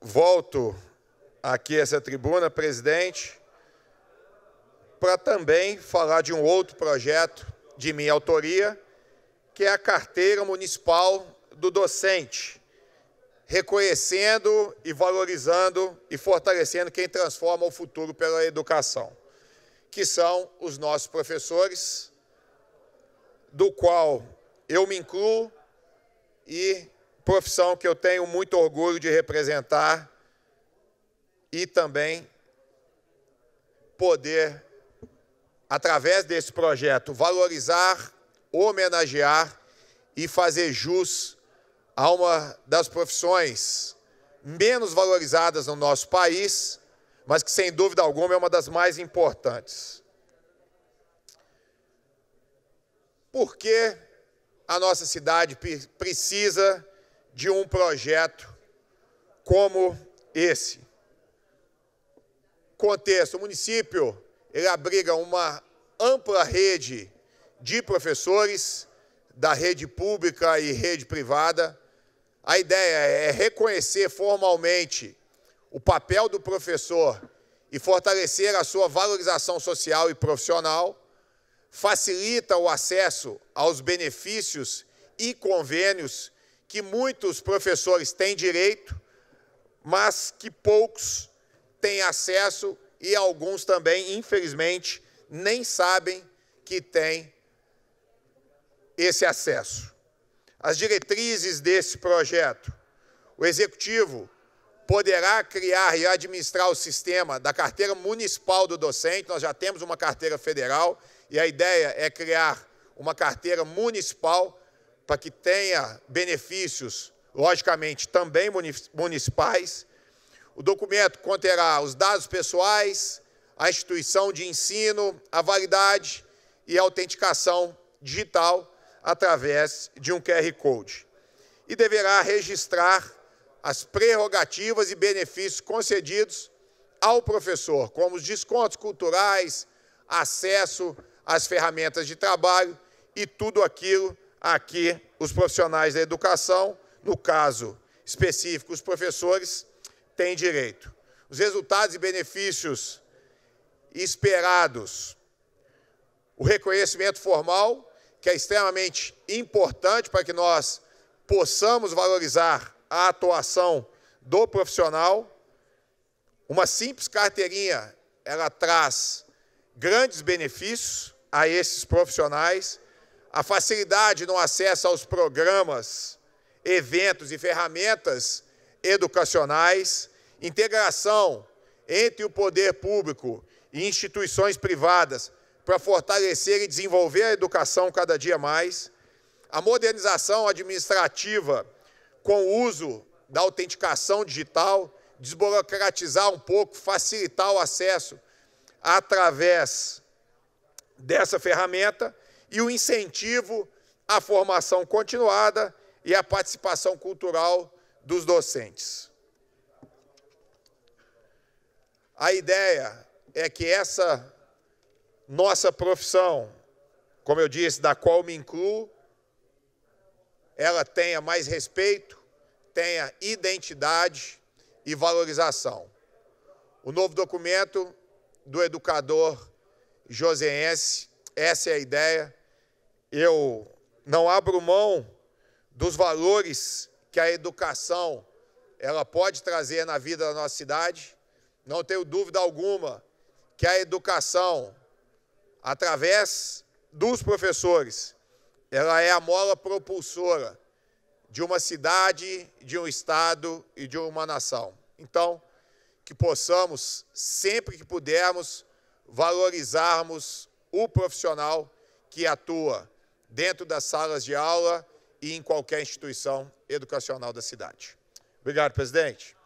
Volto aqui a essa tribuna, presidente, para também falar de um outro projeto de minha autoria, que é a Carteira Municipal do Docente, reconhecendo e valorizando e fortalecendo quem transforma o futuro pela educação, que são os nossos professores, do qual eu me incluo e profissão que eu tenho muito orgulho de representar e também poder, através desse projeto, valorizar, homenagear e fazer jus a uma das profissões menos valorizadas no nosso país, mas que, sem dúvida alguma, é uma das mais importantes. Por que a nossa cidade precisa de um projeto como esse? Contexto: o município ele abriga uma ampla rede de professores, da rede pública e rede privada. A ideia é reconhecer formalmente o papel do professor e fortalecer a sua valorização social e profissional, facilita o acesso aos benefícios e convênios que muitos professores têm direito, mas que poucos têm acesso e alguns também, infelizmente, nem sabem que têm esse acesso. As diretrizes desse projeto: o Executivo poderá criar e administrar o sistema da Carteira Municipal do Docente. Nós já temos uma carteira federal e a ideia é criar uma carteira municipal para que tenha benefícios, logicamente, também municipais. O documento conterá os dados pessoais, a instituição de ensino, a validade e a autenticação digital através de um QR Code. E deverá registrar as prerrogativas e benefícios concedidos ao professor, como os descontos culturais, acesso às ferramentas de trabalho e tudo aquilo a que os profissionais da educação, no caso específico os professores, têm direito. Os resultados e benefícios esperados: o reconhecimento formal, que é extremamente importante para que nós possamos valorizar a atuação do profissional. Uma simples carteirinha, ela traz grandes benefícios a esses profissionais. A facilidade no acesso aos programas, eventos e ferramentas educacionais, integração entre o poder público e instituições privadas para fortalecer e desenvolver a educação cada dia mais, a modernização administrativa com o uso da autenticação digital, desburocratizar um pouco, facilitar o acesso através dessa ferramenta e o incentivo à formação continuada e à participação cultural dos docentes. A ideia é que essa nossa profissão, como eu disse, da qual me incluo, ela tenha mais respeito, tenha identidade e valorização. O novo documento do educador joseense, essa é a ideia. Eu não abro mão dos valores que a educação ela pode trazer na vida da nossa cidade. Não tenho dúvida alguma que a educação, através dos professores, ela é a mola propulsora de uma cidade, de um estado e de uma nação. Então, que possamos, sempre que pudermos, valorizarmos o profissional que atua dentro das salas de aula e em qualquer instituição educacional da cidade. Obrigado, presidente.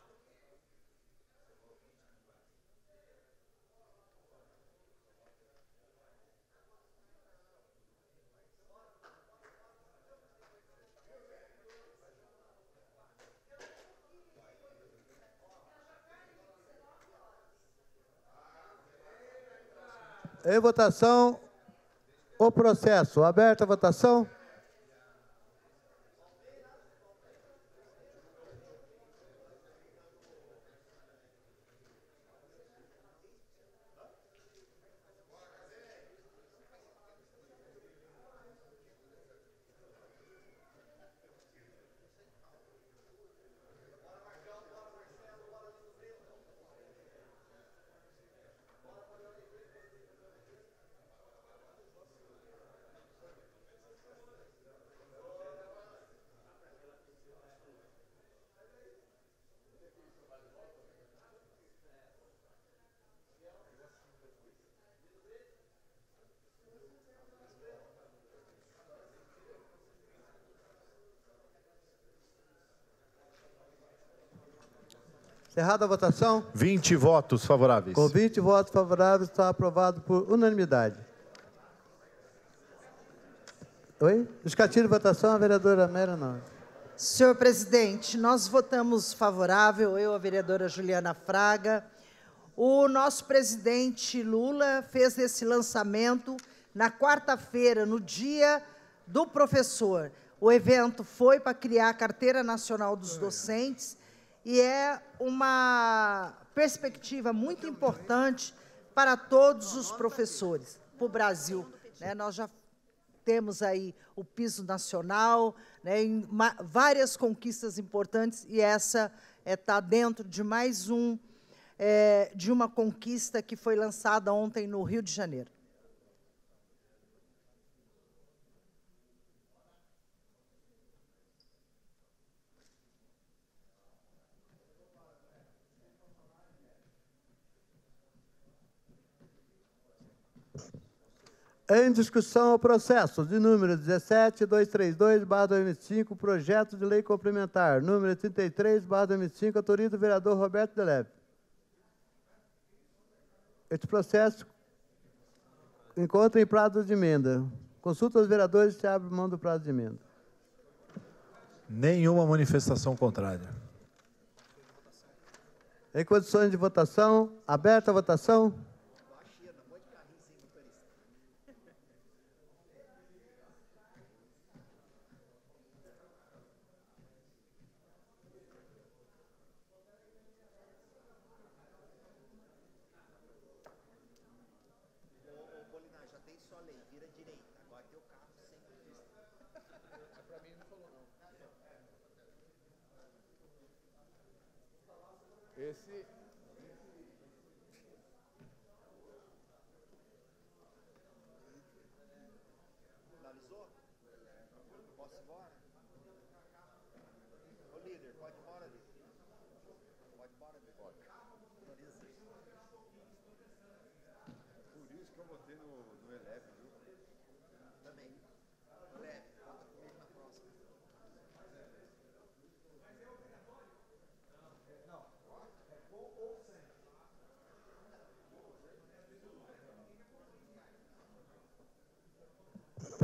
Em votação, o processo. Aberta a votação. Encerrada a votação. 20 votos favoráveis. Com 20 votos favoráveis, está aprovado por unanimidade. Oi? Justificativa de votação, a vereadora Mera não. Senhor presidente, nós votamos favorável, eu, a vereadora Juliana Fraga. O nosso presidente Lula fez esse lançamento na quarta-feira, no dia do professor. O evento foi para criar a Carteira Nacional dos Docentes e é uma perspectiva muito importante para todos os professores, para o Brasil, né? Nós já temos aí o piso nacional, né, em várias conquistas importantes, e essa está dentro de mais de uma conquista que foi lançada ontem no Rio de Janeiro. Em discussão o processo de número 17.232/2005, projeto de lei complementar, número 33/2005, autoria do vereador Roberto Deleb. Este processo encontra em prazo de emenda. Consulta aos vereadores se abre mão do prazo de emenda. Nenhuma manifestação contrária. Em condições de votação, aberta a votação.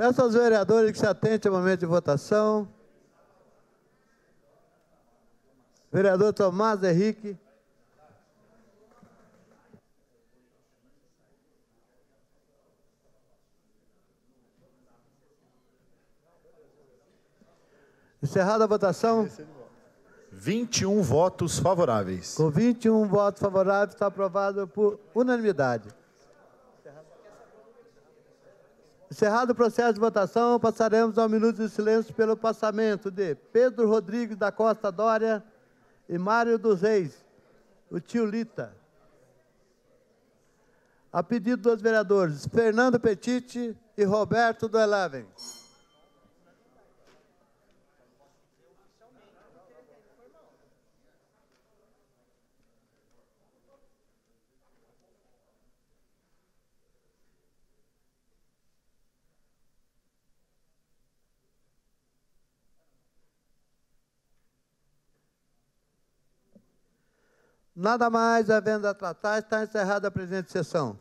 Peço aos vereadores que se atentem ao momento de votação. Vereador Tomás Henrique. Encerrada a votação. 21 votos favoráveis. Com 21 votos favoráveis, está aprovado por unanimidade. Encerrado o processo de votação, passaremos ao minuto de silêncio pelo passamento de Pedro Rodrigues da Costa Dória e Mário dos Reis, o tio Lita. A pedido dos vereadores Fernando Petiti e Roberto do Eleven. Nada mais havendo a tratar, está encerrada a presente sessão.